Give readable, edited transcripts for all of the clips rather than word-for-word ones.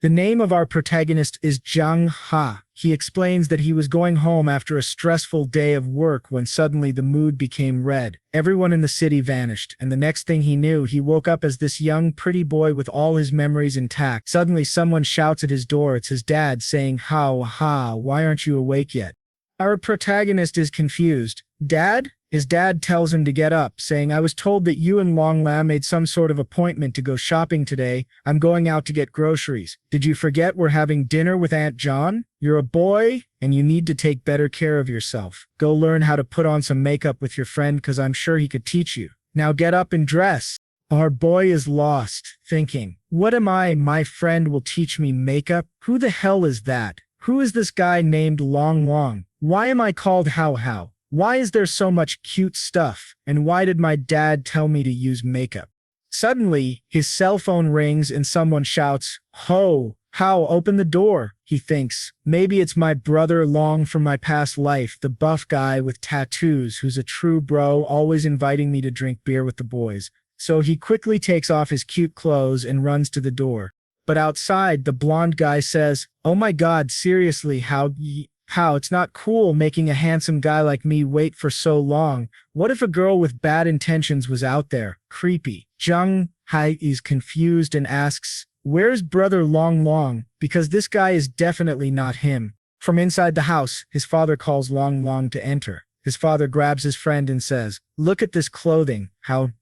The name of our protagonist is Jung Ha. He explains that he was going home after a stressful day of work when suddenly the mood became red. Everyone in the city vanished, and the next thing he knew, he woke up as this young, pretty boy with all his memories intact. Suddenly, someone shouts at his door. It's his dad saying, "How, ha, why aren't you awake yet?" Our protagonist is confused. "Dad?" His dad tells him to get up, saying, "I was told that you and Long La made some sort of appointment to go shopping today. I'm going out to get groceries. Did you forget we're having dinner with Aunt John? You're a boy, and you need to take better care of yourself. Go learn how to put on some makeup with your friend because I'm sure he could teach you. Now get up and dress." Our boy is lost, thinking, "What am I? My friend will teach me makeup? Who the hell is that? Who is this guy named Long Long? Why am I called How How? Why is there so much cute stuff? And why did my dad tell me to use makeup?" Suddenly, his cell phone rings and someone shouts, "Ho, How, open the door." He thinks, maybe it's my brother Long from my past life, the buff guy with tattoos who's a true bro, always inviting me to drink beer with the boys. So he quickly takes off his cute clothes and runs to the door. But outside, the blonde guy says, "Oh my God, seriously, How, it's not cool making a handsome guy like me wait for so long. What if a girl with bad intentions was out there? Creepy." Jung Hai is confused and asks, "Where's brother Long Long? Because this guy is definitely not him." From inside the house, his father calls Long Long to enter. His father grabs his friend and says, "Look at this clothing. How,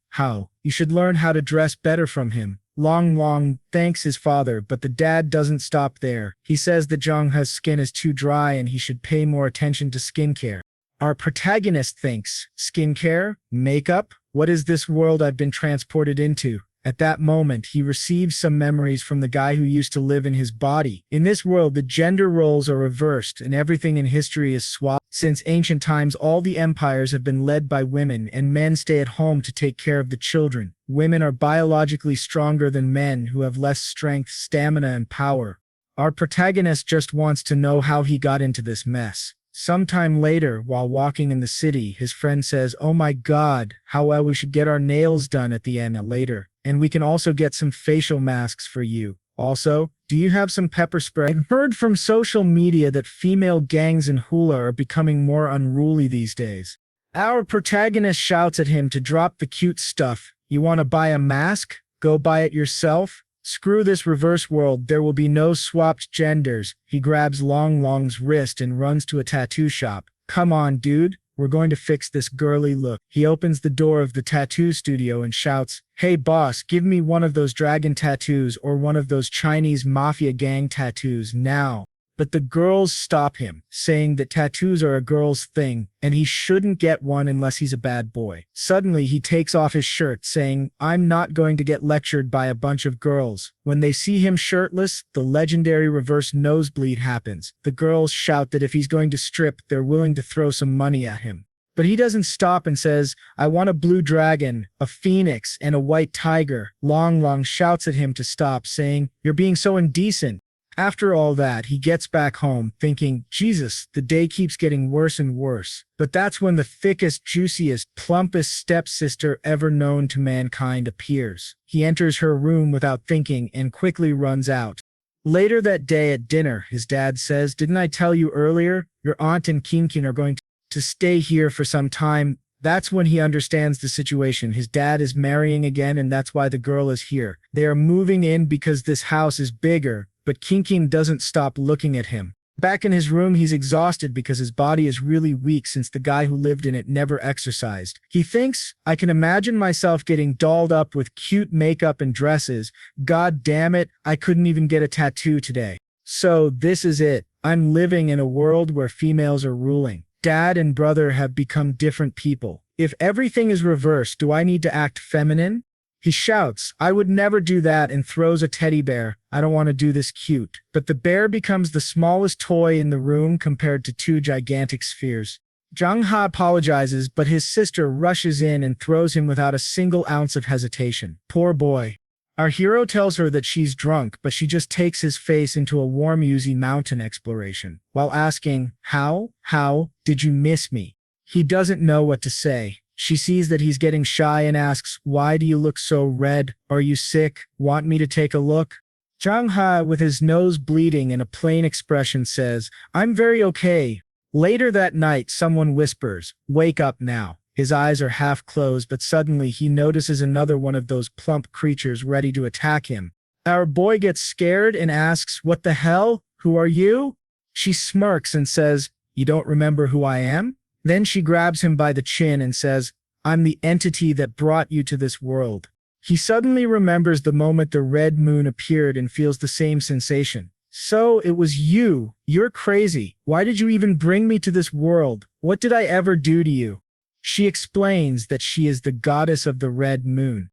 you should learn how to dress better from him." Long Long thanks his father, but the dad doesn't stop there. He says that Jung Ha's skin is too dry and he should pay more attention to skincare. Our protagonist thinks, skincare? Makeup? What is this world I've been transported into? At that moment, he receives some memories from the guy who used to live in his body. In this world, the gender roles are reversed and everything in history is swapped. Since ancient times, all the empires have been led by women and men stay at home to take care of the children. Women are biologically stronger than men who have less strength, stamina, and power. Our protagonist just wants to know how he got into this mess. Sometime later, while walking in the city, his friend says, "Oh my God, how well we should get our nails done at the end later. And we can also get some facial masks for you. Also, do you have some pepper spray?" I've heard from social media that female gangs in Hula are becoming more unruly these days. Our protagonist shouts at him to drop the cute stuff. "You want to buy a mask? Go buy it yourself. Screw this reverse world, there will be no swapped genders." He grabs Long Long's wrist and runs to a tattoo shop. "Come on, dude. We're going to fix this girly look." He opens the door of the tattoo studio and shouts, "Hey boss, give me one of those dragon tattoos or one of those Chinese mafia gang tattoos now." But the girls stop him, saying that tattoos are a girl's thing, and he shouldn't get one unless he's a bad boy. Suddenly, he takes off his shirt, saying, "I'm not going to get lectured by a bunch of girls." When they see him shirtless, the legendary reverse nosebleed happens. The girls shout that if he's going to strip, they're willing to throw some money at him. But he doesn't stop and says, "I want a blue dragon, a phoenix, and a white tiger." Long Long shouts at him to stop, saying, "You're being so indecent." After all that, he gets back home, thinking, Jesus, the day keeps getting worse and worse. But that's when the thickest, juiciest, plumpest stepsister ever known to mankind appears. He enters her room without thinking and quickly runs out. Later that day at dinner, his dad says, "Didn't I tell you earlier? Your aunt and Kinkin are going to stay here for some time." That's when he understands the situation. His dad is marrying again, and that's why the girl is here. They are moving in because this house is bigger. But Kinkin doesn't stop looking at him. Back in his room, he's exhausted because his body is really weak since the guy who lived in it never exercised. He thinks, "I can imagine myself getting dolled up with cute makeup and dresses. God damn it, I couldn't even get a tattoo today. So this is it. I'm living in a world where females are ruling. Dad and brother have become different people. If everything is reversed, do I need to act feminine?" He shouts, "I would never do that," and throws a teddy bear. "I don't want to do this cute." But the bear becomes the smallest toy in the room compared to two gigantic spheres. Jung Ha apologizes, but his sister rushes in and throws him without a single ounce of hesitation. Poor boy. Our hero tells her that she's drunk, but she just takes his face into a warm Yuzi mountain exploration, while asking, How did you miss me?" He doesn't know what to say. She sees that he's getting shy and asks, "Why do you look so red? Are you sick? Want me to take a look?" Zhang Ha, with his nose bleeding and a plain expression, says, I'm very okay. Later that night, someone whispers, wake up now. His eyes are half closed, but suddenly he notices another one of those plump creatures ready to attack him. Our boy gets scared and asks, what the hell? Who are you? She smirks and says, you don't remember who I am? Then she grabs him by the chin and says, I'm the entity that brought you to this world. He suddenly remembers the moment the red moon appeared and feels the same sensation. So it was you. You're crazy. Why did you even bring me to this world? What did I ever do to you? She explains that she is the goddess of the red moon.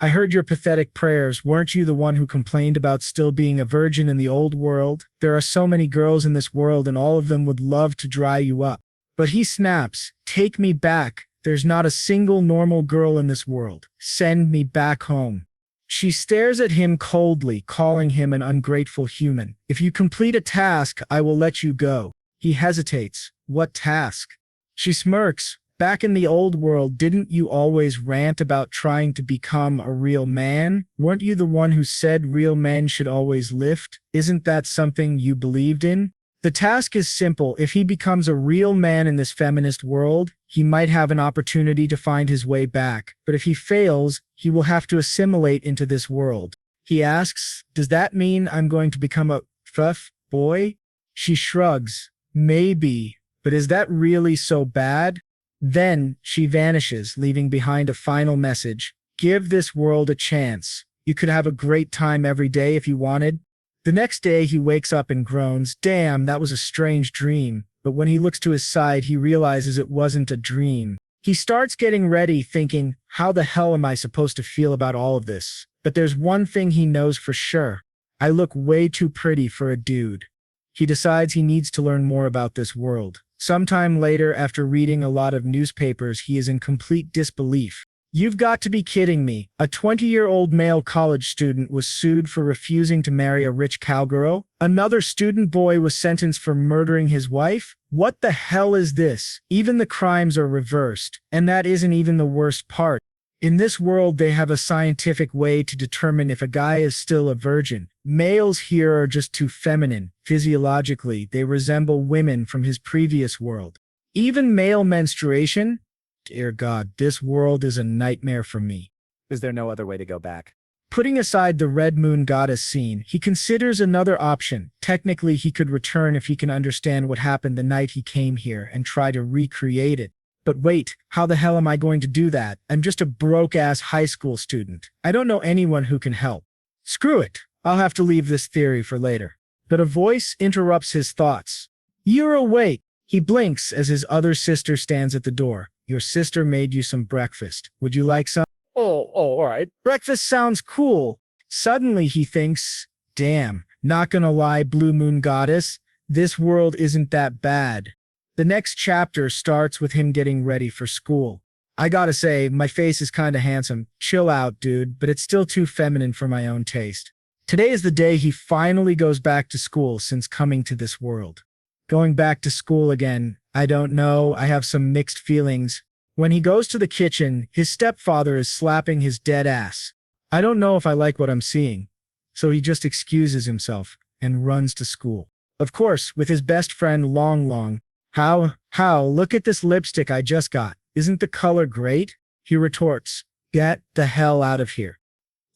I heard your pathetic prayers. Weren't you the one who complained about still being a virgin in the old world? There are so many girls in this world and all of them would love to dry you up. But he snaps, take me back. There's not a single normal girl in this world. Send me back home. She stares at him coldly, calling him an ungrateful human. If you complete a task, I will let you go. He hesitates. What task? She smirks. Back in the old world, didn't you always rant about trying to become a real man? Weren't you the one who said real men should always lift? Isn't that something you believed in? The task is simple. If he becomes a real man in this feminist world, he might have an opportunity to find his way back. But if he fails, he will have to assimilate into this world. He asks, does that mean I'm going to become a fuff boy? She shrugs. Maybe. But is that really so bad? Then she vanishes, leaving behind a final message. Give this world a chance. You could have a great time every day if you wanted. The next day he wakes up and groans, damn, that was a strange dream. But when he looks to his side, he realizes it wasn't a dream. He starts getting ready, thinking, how the hell am I supposed to feel about all of this? But there's one thing he knows for sure. I look way too pretty for a dude. He decides he needs to learn more about this world. Sometime later, after reading a lot of newspapers, he is in complete disbelief. You've got to be kidding me. A 20-year-old male college student was sued for refusing to marry a rich cowgirl. Another student boy was sentenced for murdering his wife. What the hell is this? Even the crimes are reversed. And that isn't even the worst part. In this world, they have a scientific way to determine if a guy is still a virgin. Males here are just too feminine. Physiologically, they resemble women from his previous world. Even male menstruation? Dear God, this world is a nightmare for me. Is there no other way to go back? Putting aside the Red Moon Goddess scene, he considers another option. Technically, he could return if he can understand what happened the night he came here and try to recreate it. But wait, how the hell am I going to do that? I'm just a broke-ass high school student. I don't know anyone who can help. Screw it. I'll have to leave this theory for later. But a voice interrupts his thoughts. You're awake. He blinks as his other sister stands at the door. Your sister made you some breakfast. Would you like some? Oh, all right. Breakfast sounds cool. Suddenly he thinks, damn, not gonna lie, Blue Moon Goddess, this world isn't that bad. The next chapter starts with him getting ready for school. I gotta say, my face is kinda handsome. Chill out, dude, but it's still too feminine for my own taste. Today is the day he finally goes back to school since coming to this world. Going back to school again, I don't know, I have some mixed feelings. When he goes to the kitchen, his stepfather is slapping his dead ass. I don't know if I like what I'm seeing. So he just excuses himself and runs to school. Of course, with his best friend Long Long. How, look at this lipstick I just got. Isn't the color great? He retorts, get the hell out of here.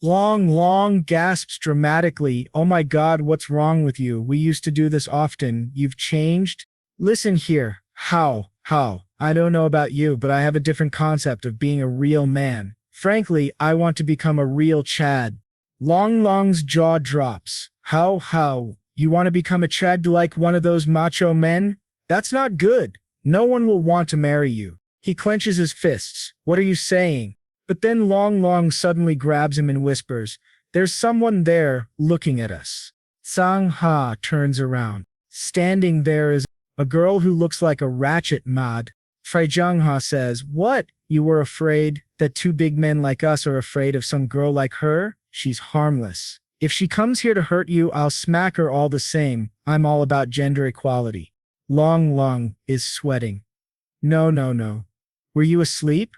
Long Long gasps dramatically, oh my God, what's wrong with you? We used to do this often. You've changed? Listen here, how, I don't know about you, but I have a different concept of being a real man. Frankly, I want to become a real Chad. Long Long's jaw drops. How? You want to become a Chad like one of those macho men? That's not good. No one will want to marry you. He clenches his fists. What are you saying? But then Long Long suddenly grabs him and whispers, there's someone there looking at us. Sang Ha turns around. Standing there is a girl who looks like a ratchet mod. Zhang Ha says, what? You were afraid that two big men like us are afraid of some girl like her? She's harmless. If she comes here to hurt you, I'll smack her all the same. I'm all about gender equality. Long Long is sweating. No. Were you asleep?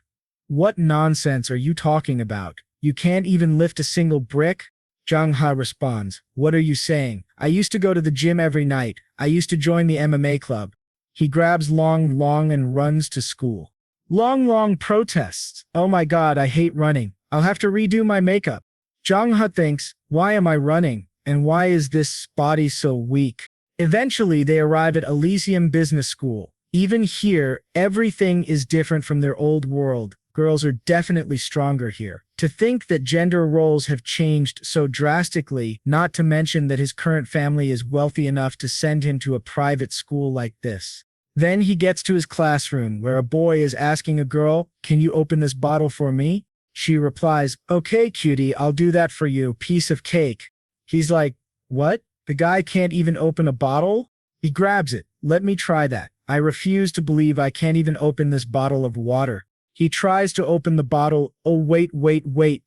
What nonsense are you talking about? You can't even lift a single brick? Jung Ha responds, what are you saying? I used to go to the gym every night. I used to join the MMA club. He grabs Long Long and runs to school. Long Long protests. Oh my god, I hate running. I'll have to redo my makeup. Jung Ha thinks, why am I running? And why is this body so weak? Eventually, they arrive at Elysium Business School. Even here, everything is different from their old world. Girls are definitely stronger here. To think that gender roles have changed so drastically, not to mention that his current family is wealthy enough to send him to a private school like this. Then he gets to his classroom, where a boy is asking a girl, can you open this bottle for me? She replies, okay, cutie, I'll do that for you, piece of cake. He's like, what? The guy can't even open a bottle? He grabs it. Let me try that. I refuse to believe I can't even open this bottle of water. He tries to open the bottle. Oh, wait.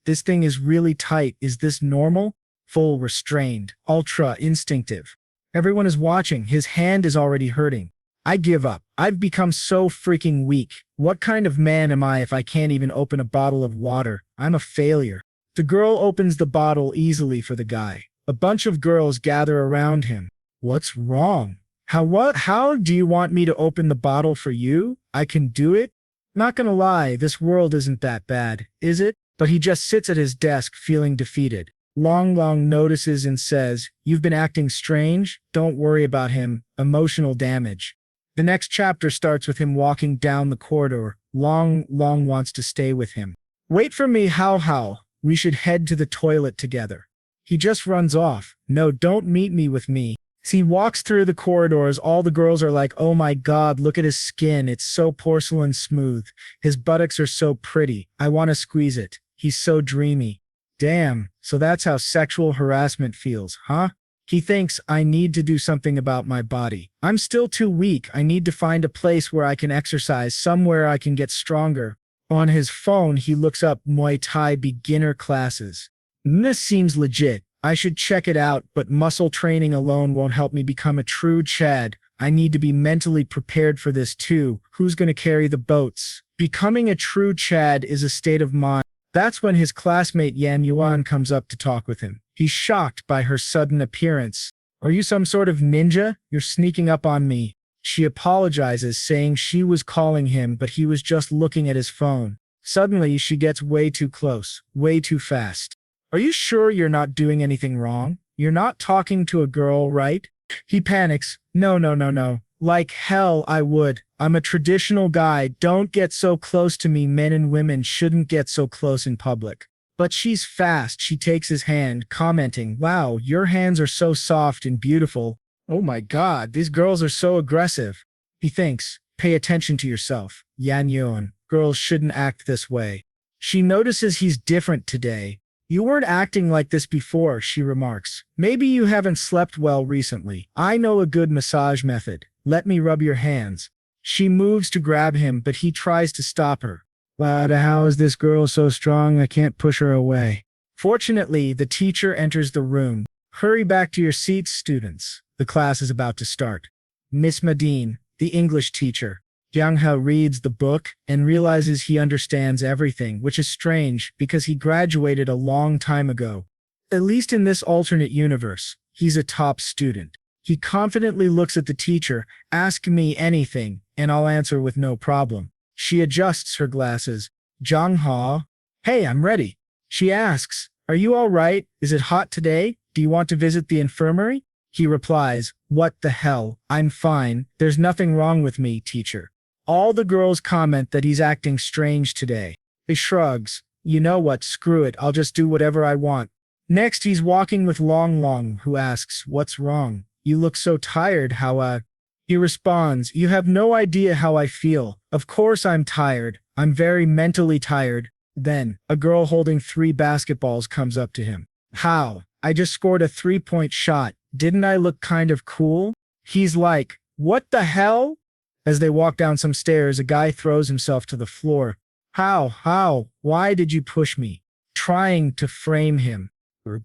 This thing is really tight. Is this normal? Full restrained. Ultra instinctive. Everyone is watching. His hand is already hurting. I give up. I've become so freaking weak. What kind of man am I if I can't even open a bottle of water? I'm a failure. The girl opens the bottle easily for the guy. A bunch of girls gather around him. What's wrong? How do you want me to open the bottle for you? I can do it? Not gonna lie, this world isn't that bad, is it? But he just sits at his desk feeling defeated. Long Long notices and says, you've been acting strange? Don't worry about him. Emotional damage. The next chapter starts with him walking down the corridor. Long Long wants to stay with him. Wait for me, how? We should head to the toilet together. He just runs off. No, don't meet me with me. As he walks through the corridors, all the girls are like, oh my god, look at his skin. It's so porcelain smooth. His buttocks are so pretty. I want to squeeze it. He's so dreamy. Damn, so that's how sexual harassment feels, huh? He thinks, I need to do something about my body. I'm still too weak. I need to find a place where I can exercise, somewhere I can get stronger. On his phone, he looks up Muay Thai beginner classes. This seems legit. I should check it out, but muscle training alone won't help me become a true Chad. I need to be mentally prepared for this too. Who's gonna carry the boats? Becoming a true Chad is a state of mind. That's when his classmate Yan Yuan comes up to talk with him. He's shocked by her sudden appearance. Are you some sort of ninja? You're sneaking up on me. She apologizes, saying she was calling him, but he was just looking at his phone. Suddenly, she gets way too close, way too fast. Are you sure you're not doing anything wrong? You're not talking to a girl, right? He panics. No. Like hell I would. I'm a traditional guy. Don't get so close to me. Men and women shouldn't get so close in public. But she's fast. She takes his hand, commenting, wow, your hands are so soft and beautiful. Oh my god, these girls are so aggressive. He thinks, pay attention to yourself. Yan Yuan, girls shouldn't act this way. She notices he's different today. You weren't acting like this before, she remarks. Maybe you haven't slept well recently. I know a good massage method. Let me rub your hands. She moves to grab him, but he tries to stop her. But how is this girl so strong I can't push her away? Fortunately, the teacher enters the room. Hurry back to your seats, students. The class is about to start. Miss Madine, the English teacher. Jung Ha reads the book and realizes he understands everything, which is strange because he graduated a long time ago. At least in this alternate universe, he's a top student. He confidently looks at the teacher, ask me anything, and I'll answer with no problem. She adjusts her glasses. Jung Ha, hey, I'm ready. She asks, are you all right? Is it hot today? Do you want to visit the infirmary? He replies, what the hell? I'm fine. There's nothing wrong with me, teacher. All the girls comment that he's acting strange today. He shrugs. You know what, screw it, I'll just do whatever I want. Next, he's walking with Long Long, who asks, what's wrong? You look so tired, how He responds, you have no idea how I feel. Of course I'm tired. I'm very mentally tired. Then, a girl holding 3 basketballs comes up to him. How? I just scored a 3-point shot. Didn't I look kind of cool? He's like, what the hell? As they walk down some stairs, a guy throws himself to the floor. How? Why did you push me? Trying to frame him.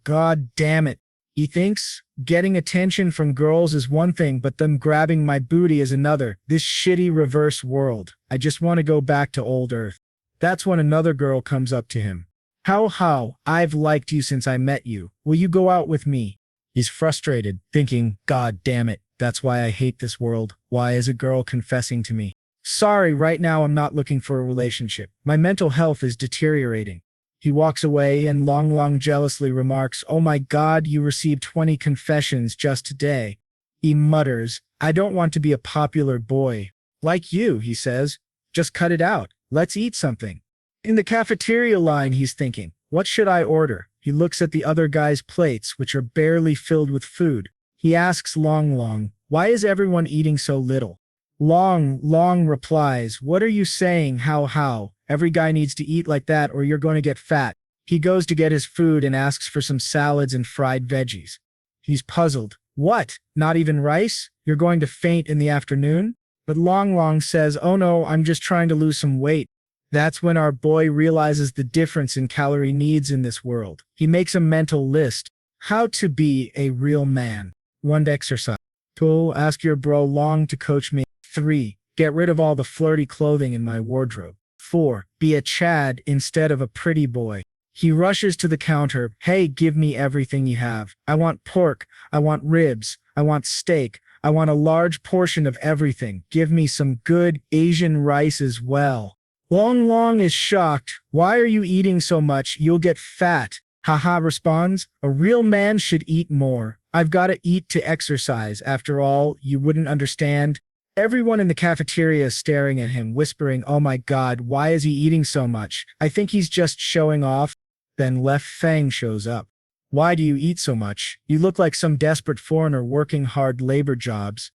God damn it. He thinks, getting attention from girls is one thing, but them grabbing my booty is another. This shitty reverse world. I just want to go back to old Earth. That's when another girl comes up to him. How, I've liked you since I met you. Will you go out with me? He's frustrated, thinking, God damn it, that's why I hate this world. Why is a girl confessing to me? Sorry, right now I'm not looking for a relationship. My mental health is deteriorating. He walks away and Long jealously remarks, Oh my God, you received 20 confessions just today. He mutters, I don't want to be a popular boy. Like you, he says. Just cut it out. Let's eat something. In the cafeteria line, he's thinking, what should I order? He looks at the other guy's plates, which are barely filled with food. He asks Long, why is everyone eating so little? Long replies, what are you saying, how? Every guy needs to eat like that or you're going to get fat. He goes to get his food and asks for some salads and fried veggies. He's puzzled. What? Not even rice? You're going to faint in the afternoon? But Long says, oh no, I'm just trying to lose some weight. That's when our boy realizes the difference in calorie needs in this world. He makes a mental list. How to be a real man. 1. Exercise. 2. Ask your bro Long to coach me. 3. Get rid of all the flirty clothing in my wardrobe. 4. Be a Chad instead of a pretty boy. He rushes to the counter. Hey, give me everything you have. I want pork. I want ribs. I want steak. I want a large portion of everything. Give me some good Asian rice as well. Long is shocked. Why are you eating so much? You'll get fat. Haha responds, a real man should eat more. I've got to eat to exercise. After all, you wouldn't understand. Everyone in the cafeteria is staring at him, whispering, oh my God, why is he eating so much? I think he's just showing off. Then Left Fang shows up. Why do you eat so much? You look like some desperate foreigner working hard labor jobs.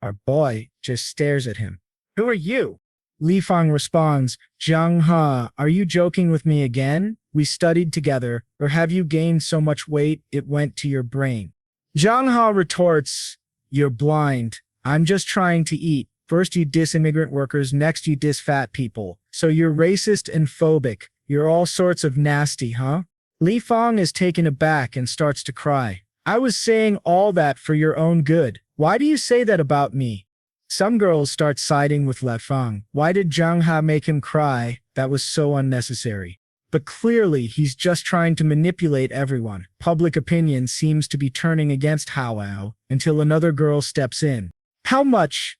Our boy just stares at him. Who are you? Li Fang responds, Zhang Ha, are you joking with me again? We studied together, or have you gained so much weight it went to your brain? Zhang Ha retorts, you're blind. I'm just trying to eat. First you diss immigrant workers, next you diss fat people. So you're racist and phobic. You're all sorts of nasty, huh? Li Fang is taken aback and starts to cry. I was saying all that for your own good. Why do you say that about me? Some girls start siding with Li Fang. Why did Zhang Ha make him cry? That was so unnecessary. But clearly, he's just trying to manipulate everyone. Public opinion seems to be turning against Hao until another girl steps in. How much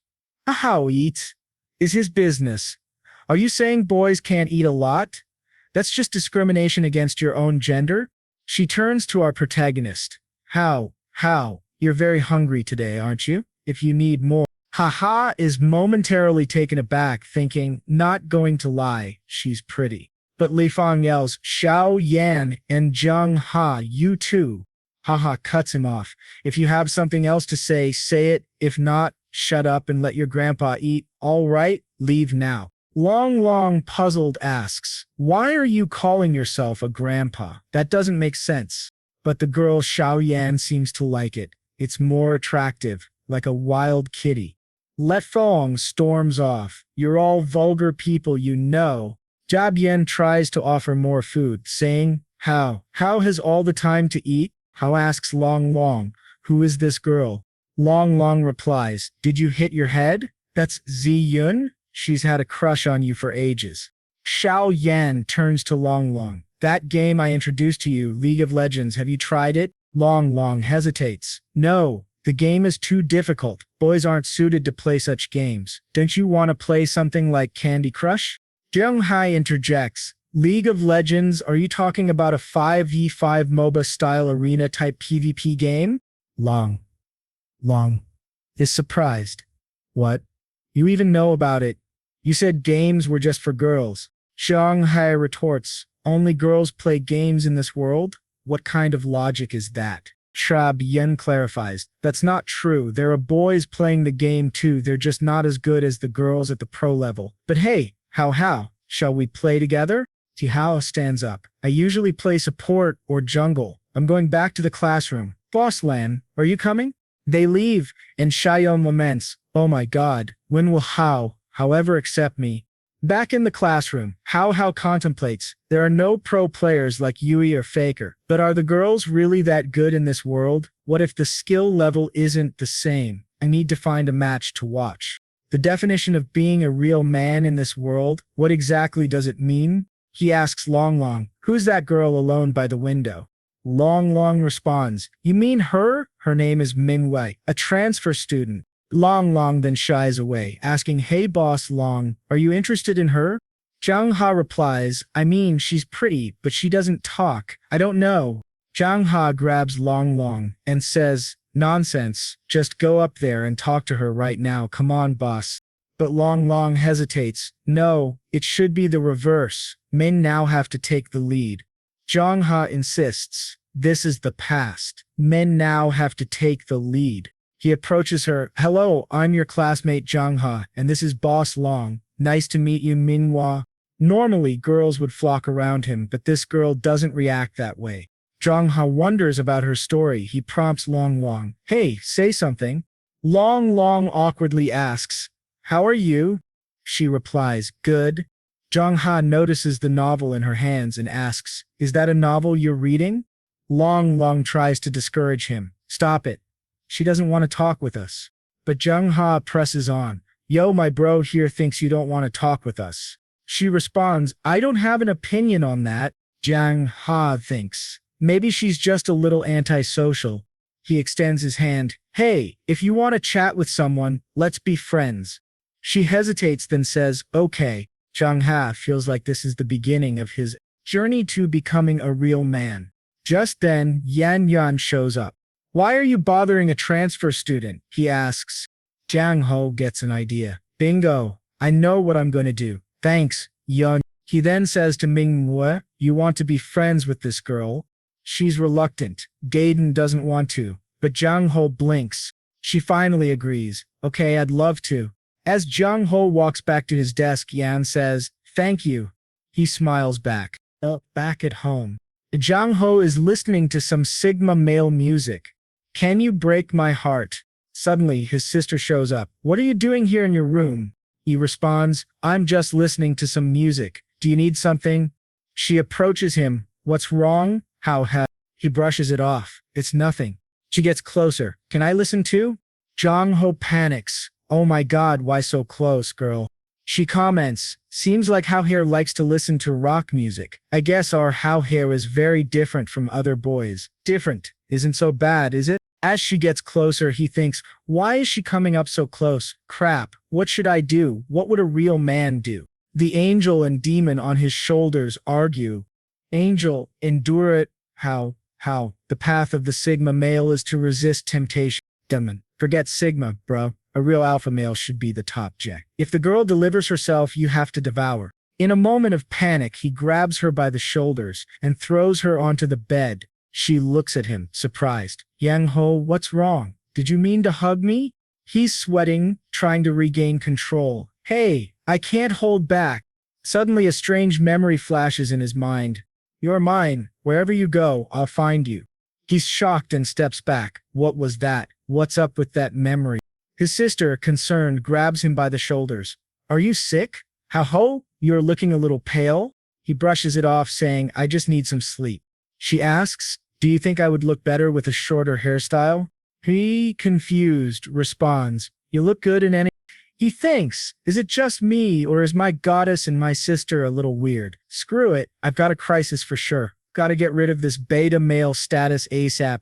Hao eats is his business. Are you saying boys can't eat a lot? That's just discrimination against your own gender? She turns to our protagonist. How, you're very hungry today, aren't you? If you need more. Haha is momentarily taken aback, thinking, not going to lie, she's pretty. But Li Fang yells, Xiao Yan and Zhang Ha, you too. Haha cuts him off. If you have something else to say, say it. If not, shut up and let your grandpa eat. All right, leave now. Long puzzled asks, why are you calling yourself a grandpa? That doesn't make sense. But the girl Xiao Yan seems to like it. It's more attractive, like a wild kitty. Let Fong storms off. You're all vulgar people, you know. Daqian tries to offer more food, saying, How has all the time to eat? Hao asks Long, who is this girl? Long replies, did you hit your head? That's Zi Yun? She's had a crush on you for ages. Xiao Yan turns to Long. That game I introduced to you, League of Legends, have you tried it? Long hesitates. No, the game is too difficult. Boys aren't suited to play such games. Don't you want to play something like Candy Crush? Zheng Hai interjects. League of Legends, are you talking about a 5v5 MOBA style arena type PvP game? Long is surprised. What? You even know about it? You said games were just for girls. Zheng Hai retorts, only girls play games in this world? What kind of logic is that? Trab Yen clarifies, that's not true. There are boys playing the game too. They're just not as good as the girls at the pro level. But hey, how? Shall we play together? Tihao stands up. I usually play support or jungle. I'm going back to the classroom. Boss Lan, are you coming? They leave, and Shayon laments, oh my God, when will Hao, however, accept me? Back in the classroom, Hao contemplates, there are no pro players like Yui or Faker, but are the girls really that good in this world? What if the skill level isn't the same? I need to find a match to watch. The definition of being a real man in this world, what exactly does it mean? He asks Long Long, who's that girl alone by the window? Long Long responds, you mean her? Her name is Mingwei, a transfer student. Long Long then shies away, asking, hey boss Long, are you interested in her? Zhang Ha replies, I mean, she's pretty, but she doesn't talk. I don't know. Zhang Ha grabs Long Long and says, nonsense, just go up there and talk to her right now, come on boss. But Long Long hesitates, no, it should be the reverse. Men now have to take the lead. Zhang Ha insists, this is the past. Men now have to take the lead. He approaches her, hello, I'm your classmate Zhang Ha, and this is Boss Long. Nice to meet you, Manhwa. Normally, girls would flock around him, but this girl doesn't react that way. Zhang Ha wonders about her story. He prompts Long Long, hey, say something. Long Long awkwardly asks, how are you? She replies, good. Zhang Ha notices the novel in her hands and asks, is that a novel you're reading? Long Long tries to discourage him. Stop it. She doesn't want to talk with us. But Zhang Ha presses on. Yo, my bro here thinks you don't want to talk with us. She responds, I don't have an opinion on that. Zhang Ha thinks, maybe she's just a little antisocial. He extends his hand. Hey, if you want to chat with someone, let's be friends. She hesitates, then says, okay. Zhang Ha feels like this is the beginning of his journey to becoming a real man. Just then, Yan Yan shows up. Why are you bothering a transfer student? He asks. Zhang Ho gets an idea. Bingo. I know what I'm going to do. Thanks, Yan. He then says to Mingwei, you want to be friends with this girl? She's reluctant. Gaiden doesn't want to, but Zhang Ho blinks. She finally agrees. Okay, I'd love to. As Zhang Ho walks back to his desk, Yan says, thank you. He smiles back. Back at home. Zhang Ho is listening to some Sigma male music. Can you break my heart? Suddenly, his sister shows up. What are you doing here in your room? He responds, I'm just listening to some music. Do you need something? She approaches him. What's wrong? How? He brushes it off. It's nothing. She gets closer. Can I listen too? Zhang Ho panics. Oh my god, why so close, girl? She comments, seems like How Hair likes to listen to rock music. I guess our How Hair is very different from other boys. Different. Isn't so bad, is it? As she gets closer, he thinks, why is she coming up so close? Crap. What should I do? What would a real man do? The angel and demon on his shoulders argue. Angel, endure it. How? The path of the Sigma male is to resist temptation. Demon. Forget Sigma, bro. A real alpha male should be the top jack. If the girl delivers herself, you have to devour. In a moment of panic, he grabs her by the shoulders and throws her onto the bed. She looks at him, surprised. Yang Ho, what's wrong? Did you mean to hug me? He's sweating, trying to regain control. Hey, I can't hold back. Suddenly a strange memory flashes in his mind. You're mine. Wherever you go, I'll find you. He's shocked and steps back. What was that? What's up with that memory? His sister, concerned, grabs him by the shoulders. Are you sick? How? You're looking a little pale? He brushes it off, saying, I just need some sleep. She asks, do you think I would look better with a shorter hairstyle? He, confused, responds, you look good in any... He thinks, is it just me, or is my goddess and my sister a little weird? Screw it, I've got a crisis for sure. Gotta get rid of this beta male status ASAP.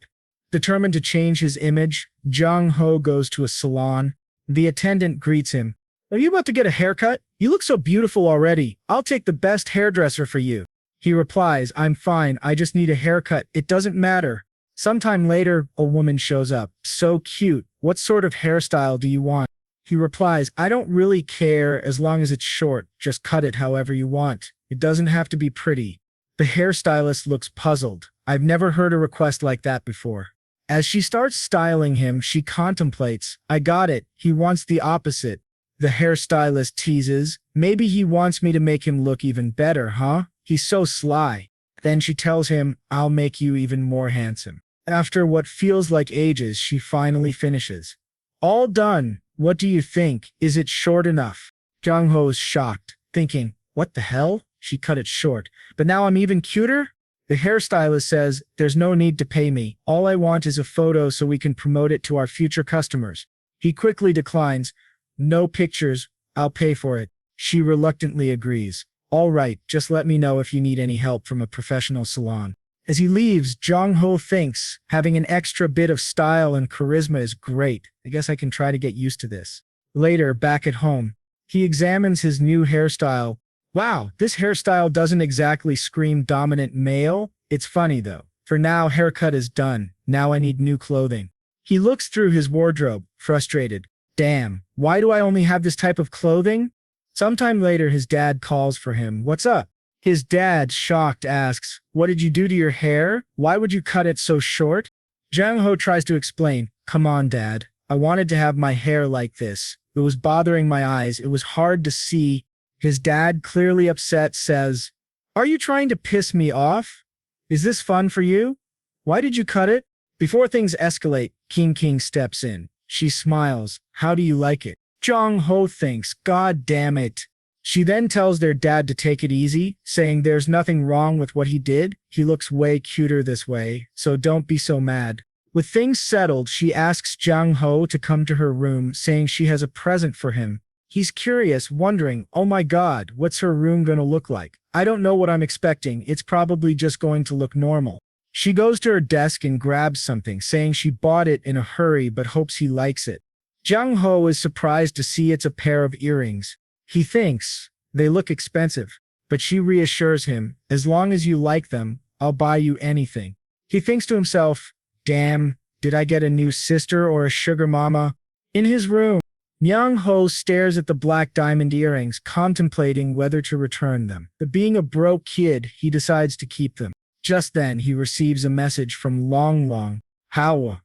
Determined to change his image, Zhang Ho goes to a salon. The attendant greets him. Are you about to get a haircut? You look so beautiful already. I'll take the best hairdresser for you. He replies, I'm fine, I just need a haircut. It doesn't matter. Sometime later, a woman shows up. So cute. What sort of hairstyle do you want? He replies, I don't really care as long as it's short. Just cut it however you want. It doesn't have to be pretty. The hairstylist looks puzzled. I've never heard a request like that before. As she starts styling him, she contemplates. I got it. He wants the opposite. The hairstylist teases. Maybe he wants me to make him look even better, huh? He's so sly. Then she tells him, I'll make you even more handsome. After what feels like ages, she finally finishes. All done. What do you think? Is it short enough? Zhang Ho is shocked, thinking, what the hell? She cut it short. But now I'm even cuter? The hairstylist says, there's no need to pay me. All I want is a photo so we can promote it to our future customers. He quickly declines. No pictures. I'll pay for it. She reluctantly agrees. All right, just let me know if you need any help from a professional salon. As he leaves, Jong-ho thinks having an extra bit of style and charisma is great. I guess I can try to get used to this. Later, back at home, he examines his new hairstyle. Wow, this hairstyle doesn't exactly scream dominant male. It's funny though. For now, haircut is done. Now I need new clothing. He looks through his wardrobe, frustrated. Damn, why do I only have this type of clothing? Sometime later, his dad calls for him. What's up? His dad, shocked, asks, what did you do to your hair? Why would you cut it so short? Jang-ho tries to explain. Come on, Dad. I wanted to have my hair like this. It was bothering my eyes. It was hard to see. His dad, clearly upset, says, are you trying to piss me off? Is this fun for you? Why did you cut it? Before things escalate, King steps in. She smiles. How do you like it? Jong-ho thinks, God damn it. She then tells their dad to take it easy, saying there's nothing wrong with what he did. He looks way cuter this way, so don't be so mad. With things settled, she asks Jang-ho to come to her room, saying she has a present for him. He's curious, wondering, oh my god, what's her room gonna look like? I don't know what I'm expecting. It's probably just going to look normal. She goes to her desk and grabs something, saying she bought it in a hurry but hopes he likes it. Jang-ho is surprised to see it's a pair of earrings. He thinks they look expensive, but she reassures him, as long as you like them, I'll buy you anything. He thinks to himself, damn, did I get a new sister or a sugar mama? In his room, Myung-ho stares at the black diamond earrings, contemplating whether to return them. But being a broke kid, he decides to keep them. Just then, he receives a message from Long. How?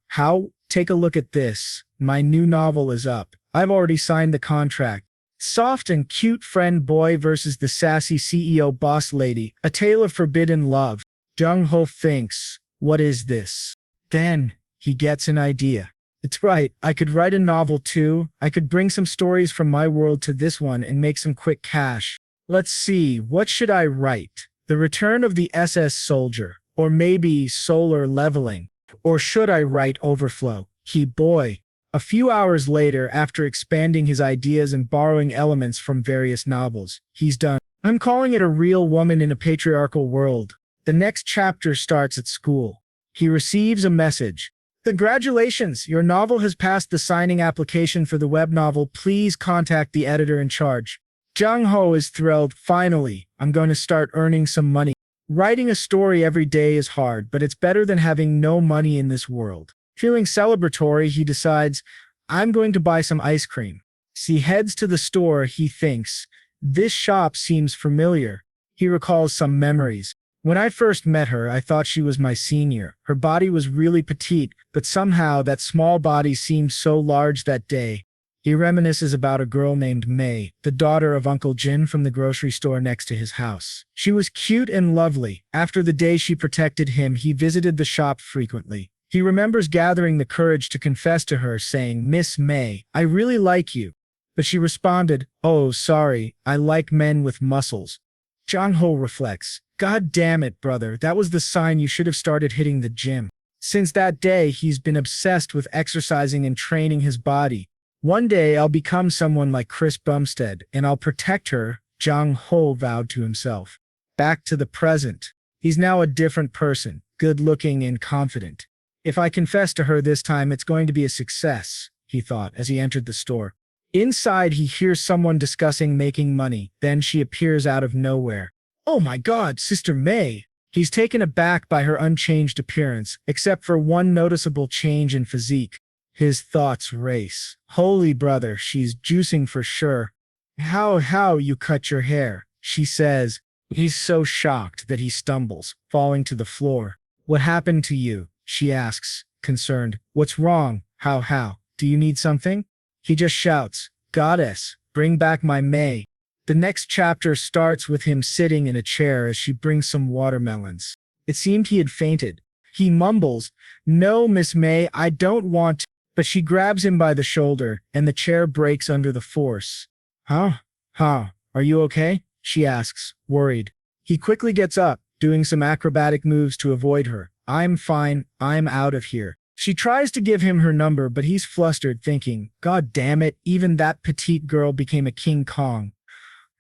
Take a look at this. My new novel is up. I've already signed the contract. Soft and cute friend boy versus the sassy CEO boss lady. A tale of forbidden love. Jung-ho thinks, what is this? Then, he gets an idea. It's right, I could write a novel too. I could bring some stories from my world to this one and make some quick cash. Let's see, what should I write? The Return of the SS Soldier. Or maybe Solar Leveling. Or should I write Overflow? Boy. A few hours later, after expanding his ideas and borrowing elements from various novels, he's done. I'm calling it A Real Woman in a Patriarchal World. The next chapter starts at school. He receives a message. Congratulations, your novel has passed the signing application for the web novel. Please contact the editor in charge. Jung-ho is thrilled. Finally, I'm going to start earning some money. Writing a story every day is hard, but it's better than having no money in this world. Feeling celebratory, he decides, I'm going to buy some ice cream. As he heads to the store, he thinks, this shop seems familiar. He recalls some memories. When I first met her, I thought she was my senior. Her body was really petite, but somehow that small body seemed so large that day. He reminisces about a girl named May, the daughter of Uncle Jin from the grocery store next to his house. She was cute and lovely. After the day she protected him, he visited the shop frequently. He remembers gathering the courage to confess to her, saying, Miss May, I really like you. But she responded, oh, sorry, I like men with muscles. Jang-ho reflects, God damn it, brother, that was the sign you should have started hitting the gym. Since that day, he's been obsessed with exercising and training his body. One day, I'll become someone like Chris Bumstead, and I'll protect her, Jang-ho vowed to himself. Back to the present. He's now a different person, good-looking and confident. If I confess to her this time, it's going to be a success, he thought as he entered the store. Inside, he hears someone discussing making money. Then she appears out of nowhere. Oh my God, Sister May! He's taken aback by her unchanged appearance, except for one noticeable change in physique. His thoughts race. Holy brother, she's juicing for sure. How you cut your hair? She says. He's so shocked that he stumbles, falling to the floor. What happened to you? She asks, concerned. What's wrong? How? Do you need something? He just shouts, Goddess, bring back my May. The next chapter starts with him sitting in a chair as she brings some watermelons. It seemed he had fainted. He mumbles, No, Miss May, I don't want to. But she grabs him by the shoulder, and the chair breaks under the force. Huh? Are you okay? She asks, worried. He quickly gets up, doing some acrobatic moves to avoid her. I'm fine, I'm out of here. She tries to give him her number, but he's flustered, thinking, God damn it, even that petite girl became a King Kong.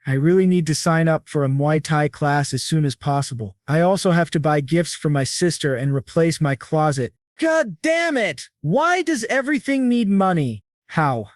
I really need to sign up for a Muay Thai class as soon as possible. I also have to buy gifts for my sister and replace my closet. God damn it! Why does everything need money? How?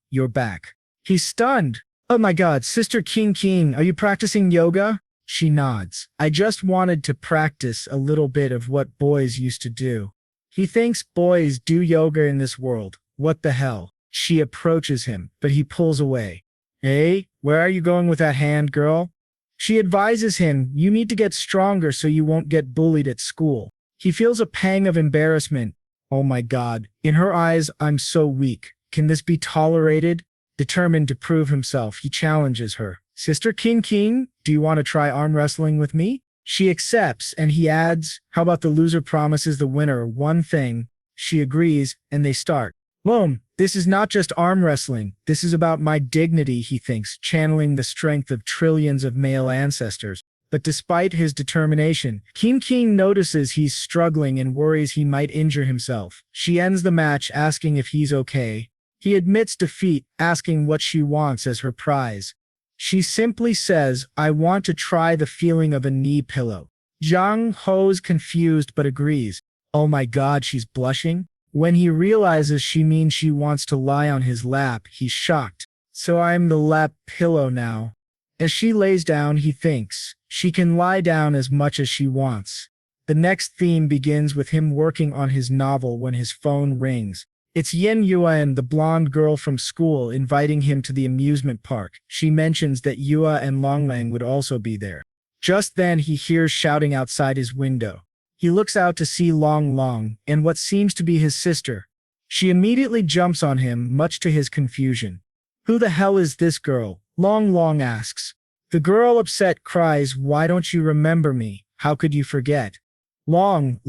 You're back. He's stunned. Oh my god, Sister King, are you practicing yoga? She nods. I just wanted to practice a little bit of what boys used to do. He thinks boys do yoga in this world. What the hell? She approaches him, but he pulls away. Hey, where are you going with that hand, girl? She advises him, you need to get stronger so you won't get bullied at school. He feels a pang of embarrassment. Oh my god. In her eyes, I'm so weak. Can this be tolerated? Determined to prove himself, he challenges her. Sister King, do you want to try arm wrestling with me? She accepts, and he adds, how about the loser promises the winner one thing? She agrees, and they start. Boom, this is not just arm wrestling. This is about my dignity, he thinks, channeling the strength of trillions of male ancestors. But despite his determination, King notices he's struggling and worries he might injure himself. She ends the match asking if he's okay. He admits defeat, asking what she wants as her prize. She simply says, I want to try the feeling of a knee pillow. Jung Ho's confused but agrees. Oh my god, she's blushing? When he realizes she means she wants to lie on his lap, he's shocked. So I'm the lap pillow now. As she lays down, he thinks, she can lie down as much as she wants. The next theme begins with him working on his novel when his phone rings. It's Yen Yuan, the blonde girl from school, inviting him to the amusement park. She mentions that Yua and Longlang would also be there. Just then, he hears shouting outside his window. He looks out to see Long and what seems to be his sister. She immediately jumps on him, much to his confusion. Who the hell is this girl? Long asks. The girl, upset, cries, why don't you remember me? How could you forget? Long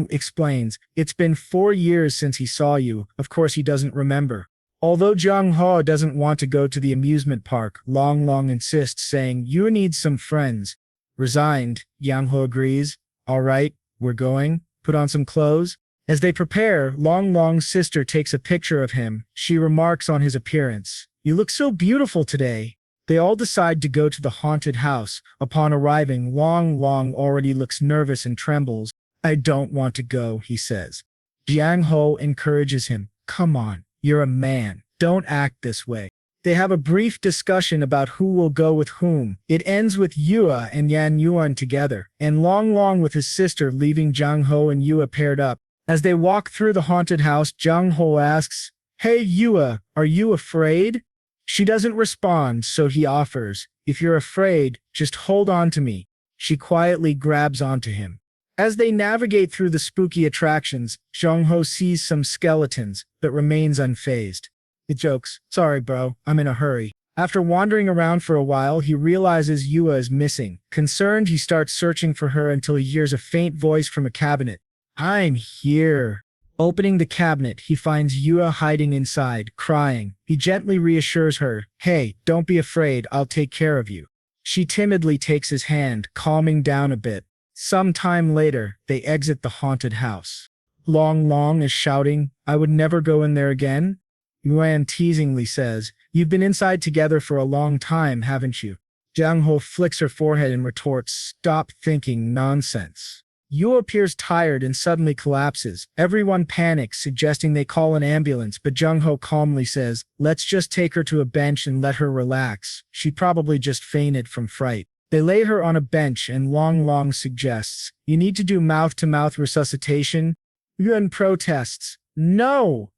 explains, it's been 4 years since he saw you. Of course he doesn't remember. Although Jung Ho doesn't want to go to the amusement park, Long insists, saying, you need some friends. Resigned, Yang Ho agrees. All right, we're going. Put on some clothes. As they prepare, Long's sister takes a picture of him. She remarks on his appearance. You look so beautiful today. They all decide to go to the haunted house. Upon arriving, Long already looks nervous and trembles. I don't want to go, he says. Jiang Ho encourages him. Come on, you're a man. Don't act this way. They have a brief discussion about who will go with whom. It ends with Yua and Yan Yuan together, and Long with his sister, leaving Jiang Ho and Yua paired up. As they walk through the haunted house, Jiang Ho asks, Hey Yua, are you afraid? She doesn't respond, so he offers, if you're afraid, just hold on to me. She quietly grabs onto him. As they navigate through the spooky attractions, Jiang Ho sees some skeletons, but remains unfazed. He jokes, sorry bro, I'm in a hurry. After wandering around for a while, he realizes Yua is missing. Concerned, he starts searching for her until he hears a faint voice from a cabinet. I'm here. Opening the cabinet, he finds Yua hiding inside, crying. He gently reassures her, hey, don't be afraid, I'll take care of you. She timidly takes his hand, calming down a bit. Some time later, they exit the haunted house. Long is shouting, I would never go in there again. Yuan teasingly says, you've been inside together for a long time, haven't you? Jiang Ho flicks her forehead and retorts, stop thinking nonsense. Yu appears tired and suddenly collapses. Everyone panics, suggesting they call an ambulance, but Jung Ho calmly says, let's just take her to a bench and let her relax. She probably just fainted from fright. They lay her on a bench and Long suggests, you need to do mouth-to-mouth resuscitation. Yuan protests, no,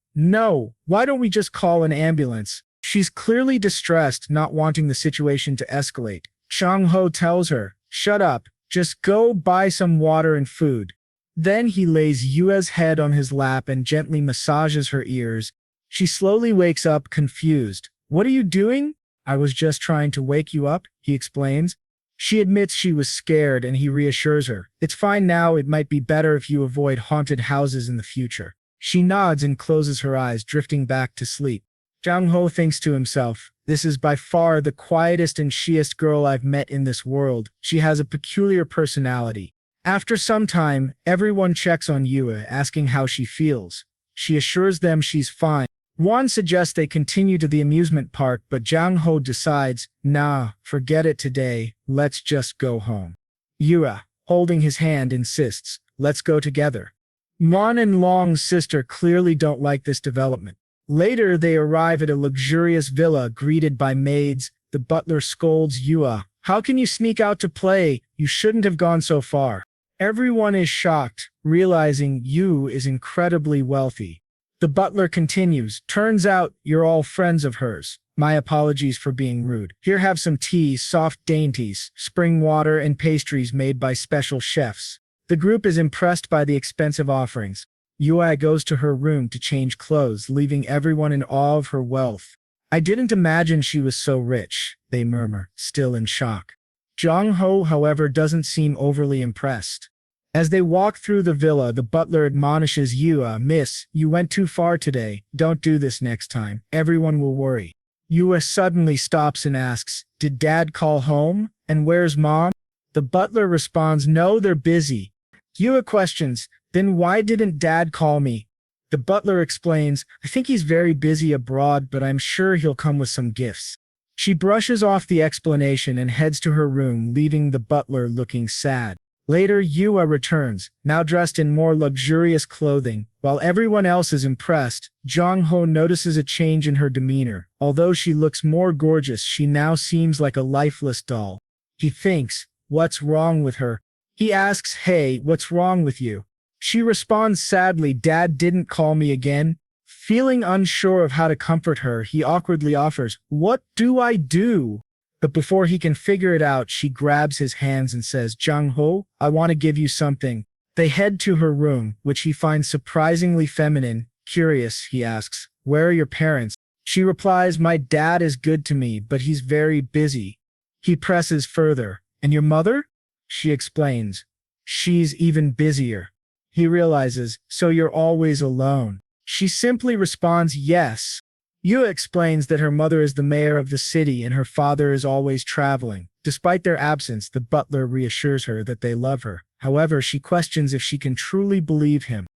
why don't we just call an ambulance? She's clearly distressed, not wanting the situation to escalate. Jung Ho tells her, shut up. Just go buy some water and food. Then he lays Yua's head on his lap and gently massages her ears. She slowly wakes up, confused. What are you doing? I was just trying to wake you up, he explains. She admits she was scared and he reassures her. It's fine now, it might be better if you avoid haunted houses in the future. She nods and closes her eyes, drifting back to sleep. Jung Ho thinks to himself, this is by far the quietest and shyest girl I've met in this world. She has a peculiar personality. After some time, everyone checks on Yua, asking how she feels. She assures them she's fine. Juan suggests they continue to the amusement park, but Jang Ho decides, nah, forget it today, let's just go home. Yua, holding his hand, insists, let's go together. Mon and Long's sister clearly don't like this development. Later, they arrive at a luxurious villa greeted by maids. The butler scolds Yua. How can you sneak out to play? You shouldn't have gone so far. Everyone is shocked, realizing Yu is incredibly wealthy. The butler continues, turns out you're all friends of hers. My apologies for being rude. Here, have some tea, soft dainties, spring water, and pastries made by special chefs. The group is impressed by the expensive offerings. Yui goes to her room to change clothes, leaving everyone in awe of her wealth. I didn't imagine she was so rich, they murmur, still in shock. Jang Ho, however, doesn't seem overly impressed. As they walk through the villa, the butler admonishes Yua, Miss, you went too far today. Don't do this next time. Everyone will worry. Yua suddenly stops and asks, did Dad call home? And where's Mom? The butler responds, no, they're busy. Yua questions, then why didn't Dad call me? The butler explains, I think he's very busy abroad, but I'm sure he'll come with some gifts. She brushes off the explanation and heads to her room, leaving the butler looking sad. Later, Yua returns, now dressed in more luxurious clothing. While everyone else is impressed, Jang Ho notices a change in her demeanor. Although she looks more gorgeous, she now seems like a lifeless doll. He thinks, what's wrong with her? He asks, hey, what's wrong with you? She responds sadly, Dad didn't call me again. Feeling unsure of how to comfort her, he awkwardly offers, what do I do? But before he can figure it out, she grabs his hands and says, Jang Ho, I want to give you something. They head to her room, which he finds surprisingly feminine. Curious, he asks, where are your parents? She replies, my dad is good to me, but he's very busy. He presses further, and your mother? She explains, she's even busier. He realizes, so you're always alone. She simply responds, yes. Yua explains that her mother is the mayor of the city and her father is always traveling. Despite their absence, the butler reassures her that they love her. However, she questions if she can truly believe him.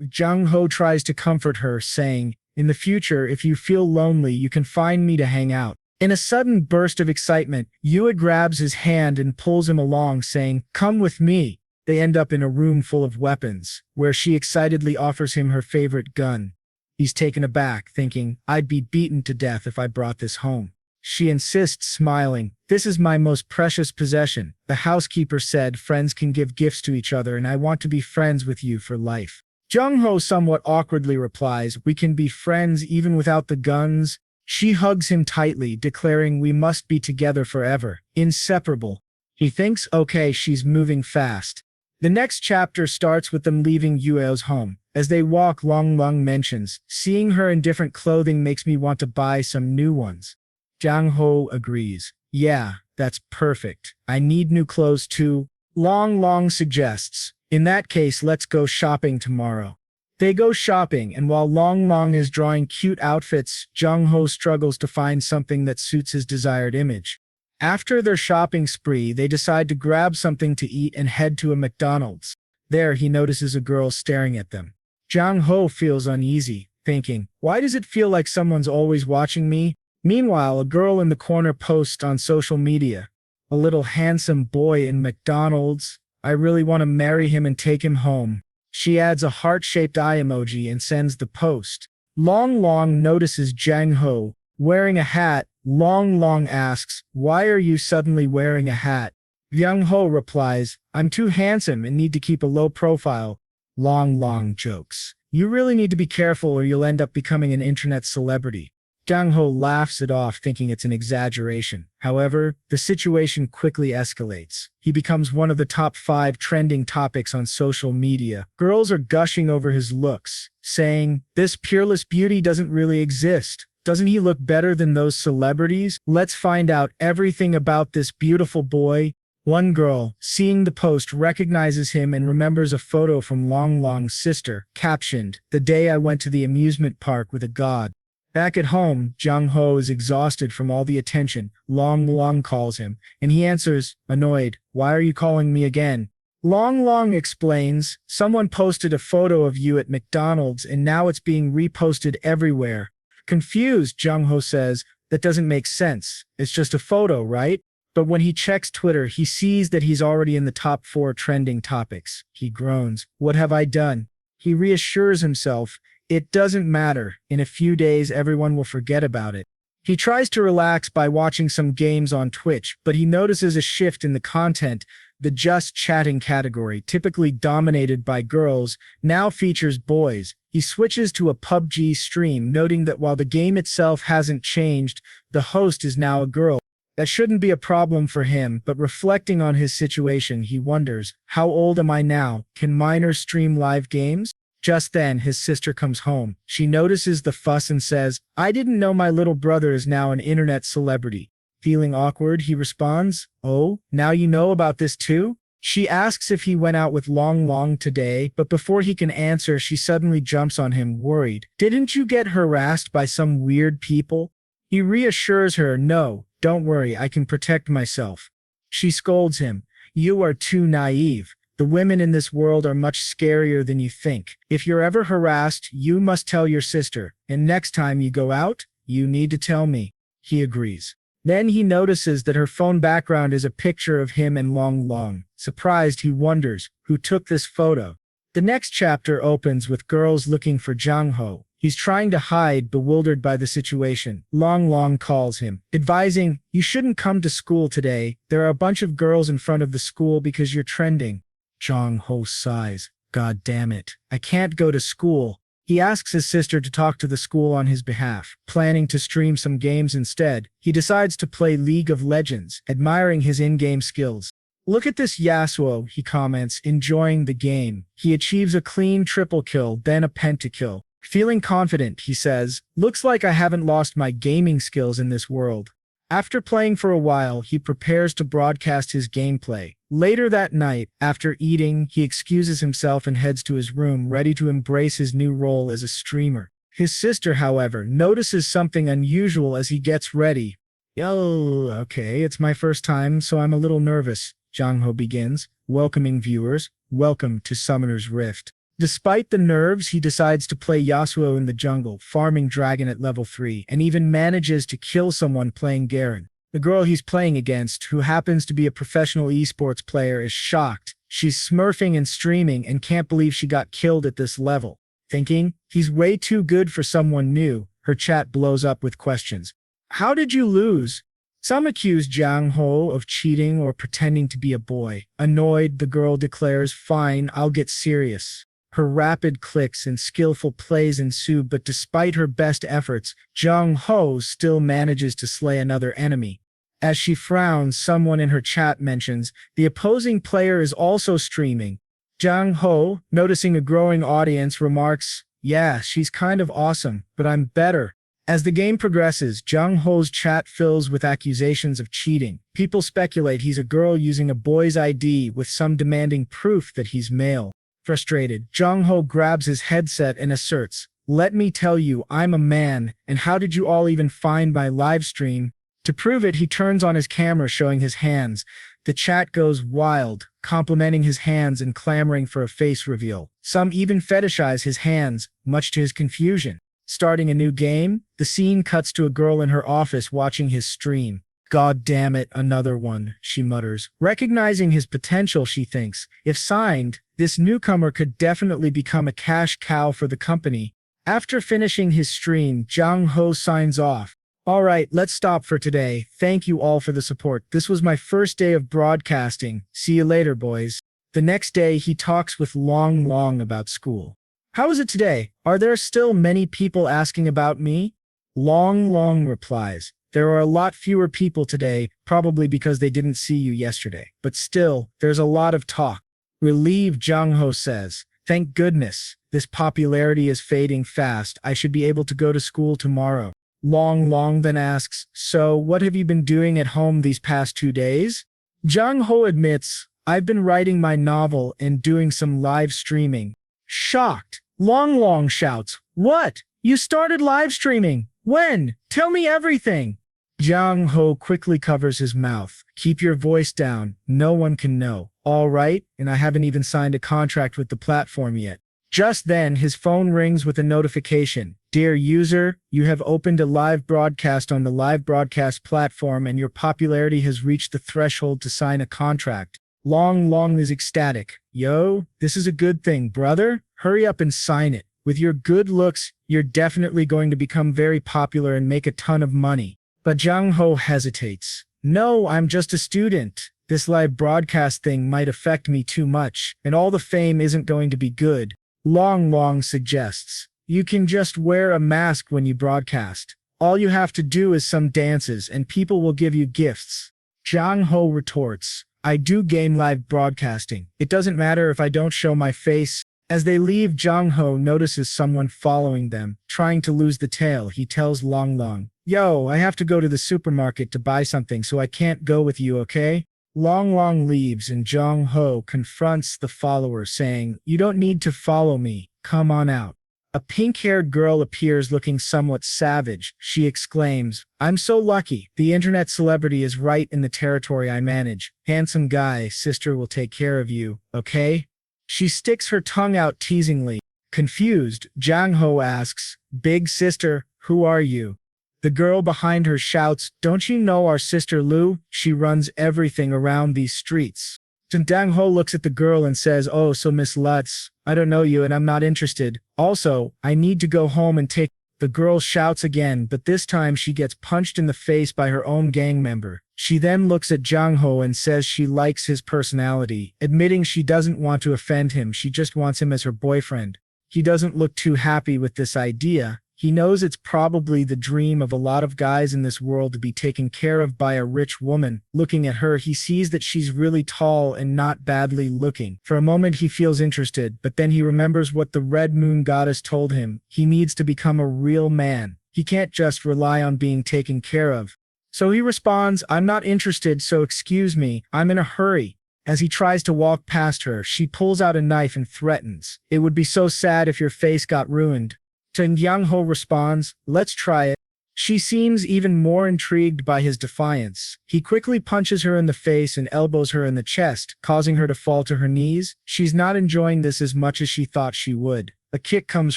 Jang Ho tries to comfort her, saying, in the future, if you feel lonely, you can find me to hang out. In a sudden burst of excitement, Yua grabs his hand and pulls him along, saying, come with me. They end up in a room full of weapons, where she excitedly offers him her favorite gun. He's taken aback, thinking, I'd be beaten to death if I brought this home. She insists, smiling, this is my most precious possession. The housekeeper said friends can give gifts to each other and I want to be friends with you for life. Jung Ho somewhat awkwardly replies, we can be friends even without the guns. She hugs him tightly, declaring we must be together forever, inseparable. He thinks, okay, she's moving fast. The next chapter starts with them leaving Yue's home. As they walk, Long mentions, seeing her in different clothing makes me want to buy some new ones. Jang Ho agrees. Yeah, that's perfect. I need new clothes too. Long suggests, in that case, let's go shopping tomorrow. They go shopping, and while Long is drawing cute outfits, Jang Ho struggles to find something that suits his desired image. After their shopping spree, they decide to grab something to eat and head to a McDonald's. There, he notices a girl staring at them. Jang Ho feels uneasy, thinking, why does it feel like someone's always watching me? Meanwhile, a girl in the corner posts on social media, a little handsome boy in McDonald's. I really want to marry him and take him home. She adds a heart-shaped eye emoji and sends the post. Long notices Jang Ho wearing a hat. Long asks, why are you suddenly wearing a hat? Jang Ho replies, I'm too handsome and need to keep a low profile. Long jokes, you really need to be careful or you'll end up becoming an internet celebrity. Jang Ho laughs it off, thinking it's an exaggeration. However, the situation quickly escalates. He becomes one of the top 5 trending topics on social media. Girls are gushing over his looks, saying, this peerless beauty doesn't really exist. Doesn't he look better than those celebrities? Let's find out everything about this beautiful boy. One girl, seeing the post, recognizes him and remembers a photo from Long's sister, captioned, the day I went to the amusement park with a god. Back at home, Jang Ho is exhausted from all the attention. Long calls him, and he answers, annoyed, why are you calling me again? Long explains, someone posted a photo of you at McDonald's and now it's being reposted everywhere. Confused, Jung-ho says, that doesn't make sense. It's just a photo, right? But when he checks Twitter, he sees that he's already in the top 4 trending topics. He groans. What have I done? He reassures himself, it doesn't matter. In a few days, everyone will forget about it. He tries to relax by watching some games on Twitch, but he notices a shift in the content. The just chatting category, typically dominated by girls, now features boys. He switches to a PUBG stream, noting that while the game itself hasn't changed, the host is now a girl. That shouldn't be a problem for him, but reflecting on his situation, he wonders, how old am I now? Can minors stream live games? Just then, his sister comes home. She notices the fuss and says, I didn't know my little brother is now an internet celebrity. Feeling awkward, he responds, oh, now you know about this too? She asks if he went out with Long Long today, but before he can answer, she suddenly jumps on him, worried. Didn't you get harassed by some weird people? He reassures her, no, don't worry, I can protect myself. She scolds him, you are too naive. The women in this world are much scarier than you think. If you're ever harassed, you must tell your sister, and next time you go out, you need to tell me. He agrees. Then he notices that her phone background is a picture of him and Long Long. Surprised, he wonders, who took this photo? The next chapter opens with girls looking for Jung-ho. He's trying to hide, bewildered by the situation. Long Long calls him, advising, you shouldn't come to school today. There are a bunch of girls in front of the school because you're trending. Jung-ho sighs. God damn it. I can't go to school. He asks his sister to talk to the school on his behalf, planning to stream some games instead. He decides to play League of Legends, admiring his in-game skills. Look at this Yasuo, he comments, enjoying the game. He achieves a clean triple kill, then a pentakill. Feeling confident, he says, looks like I haven't lost my gaming skills in this world. After playing for a while, he prepares to broadcast his gameplay. Later that night, after eating, he excuses himself and heads to his room, ready to embrace his new role as a streamer. His sister, however, notices something unusual as he gets ready. Yo, okay, it's my first time, so I'm a little nervous, Jung-ho begins, welcoming viewers. Welcome to Summoner's Rift. Despite the nerves, he decides to play Yasuo in the jungle, farming dragon at level 3, and even manages to kill someone playing Garen. The girl he's playing against, who happens to be a professional esports player, is shocked. She's smurfing and streaming and can't believe she got killed at this level. Thinking, he's way too good for someone new, her chat blows up with questions. How did you lose? Some accuse Jung-ho of cheating or pretending to be a boy. Annoyed, the girl declares, fine, I'll get serious. Her rapid clicks and skillful plays ensue, but despite her best efforts, Jung-ho still manages to slay another enemy. As she frowns, someone in her chat mentions, the opposing player is also streaming. Jung-ho, noticing a growing audience, remarks, yeah, she's kind of awesome, but I'm better. As the game progresses, Jung-ho's chat fills with accusations of cheating. People speculate he's a girl using a boy's ID, with some demanding proof that he's male. Frustrated, Jung-ho grabs his headset and asserts, let me tell you, I'm a man, and how did you all even find my live stream? To prove it, he turns on his camera, showing his hands. The chat goes wild, complimenting his hands and clamoring for a face reveal. Some even fetishize his hands, much to his confusion. Starting a new game, the scene cuts to a girl in her office watching his stream. God damn it, another one, she mutters. Recognizing his potential, she thinks, if signed, this newcomer could definitely become a cash cow for the company. After finishing his stream, Jung-ho signs off. Alright, let's stop for today. Thank you all for the support. This was my first day of broadcasting. See you later, boys. The next day, he talks with Long Long about school. How is it today? Are there still many people asking about me? Long Long replies, there are a lot fewer people today, probably because they didn't see you yesterday. But still, there's a lot of talk. Relieved, Jung-ho says, thank goodness. This popularity is fading fast. I should be able to go to school tomorrow. Long Long then asks, so what have you been doing at home these past 2 days? Jung-ho admits, I've been writing my novel and doing some live streaming. Shocked, Long Long shouts, what? You started live streaming? When? Tell me everything. Jung-ho quickly covers his mouth. Keep your voice down. No one can know. All right, and I haven't even signed a contract with the platform yet. Just then, his phone rings with a notification. Dear user, you have opened a live broadcast on the live broadcast platform and your popularity has reached the threshold to sign a contract. Long Long is ecstatic. Yo, this is a good thing, brother. Hurry up and sign it. With your good looks, you're definitely going to become very popular and make a ton of money. But Jung Ho hesitates. No, I'm just a student. This live broadcast thing might affect me too much, and all the fame isn't going to be good. Long Long suggests. You can just wear a mask when you broadcast. All you have to do is some dances and people will give you gifts. Jung Ho retorts. I do game live broadcasting. It doesn't matter if I don't show my face. As they leave, Jung Ho notices someone following them, trying to lose the tail. He tells Long Long, Yo, I have to go to the supermarket to buy something so I can't go with you, okay? Long Long leaves and Jung Ho confronts the follower saying, You don't need to follow me. Come on out. A pink-haired girl appears looking somewhat savage. She exclaims, I'm so lucky. The internet celebrity is right in the territory I manage. Handsome guy, sister will take care of you, okay? She sticks her tongue out teasingly. Confused, Jung Ho asks, Big sister, who are you? The girl behind her shouts, Don't you know our sister Lu? She runs everything around these streets. Jung Ho looks at the girl and says, Oh, so Miss Lutz, I don't know you and I'm not interested. Also, I need to go home and take. The girl shouts again, but this time she gets punched in the face by her own gang member. She then looks at Jung Ho and says she likes his personality, admitting she doesn't want to offend him, she just wants him as her boyfriend. He doesn't look too happy with this idea. He knows it's probably the dream of a lot of guys in this world to be taken care of by a rich woman. Looking at her, he sees that she's really tall and not badly looking. For a moment he feels interested, but then he remembers what the Red Moon Goddess told him. He needs to become a real man. He can't just rely on being taken care of. So he responds, I'm not interested, so excuse me, I'm in a hurry. As he tries to walk past her, she pulls out a knife and threatens, It would be so sad if your face got ruined. Jung Ho responds, Let's try it. She seems even more intrigued by his defiance. He quickly punches her in the face and elbows her in the chest, causing her to fall to her knees. She's not enjoying this as much as she thought she would. A kick comes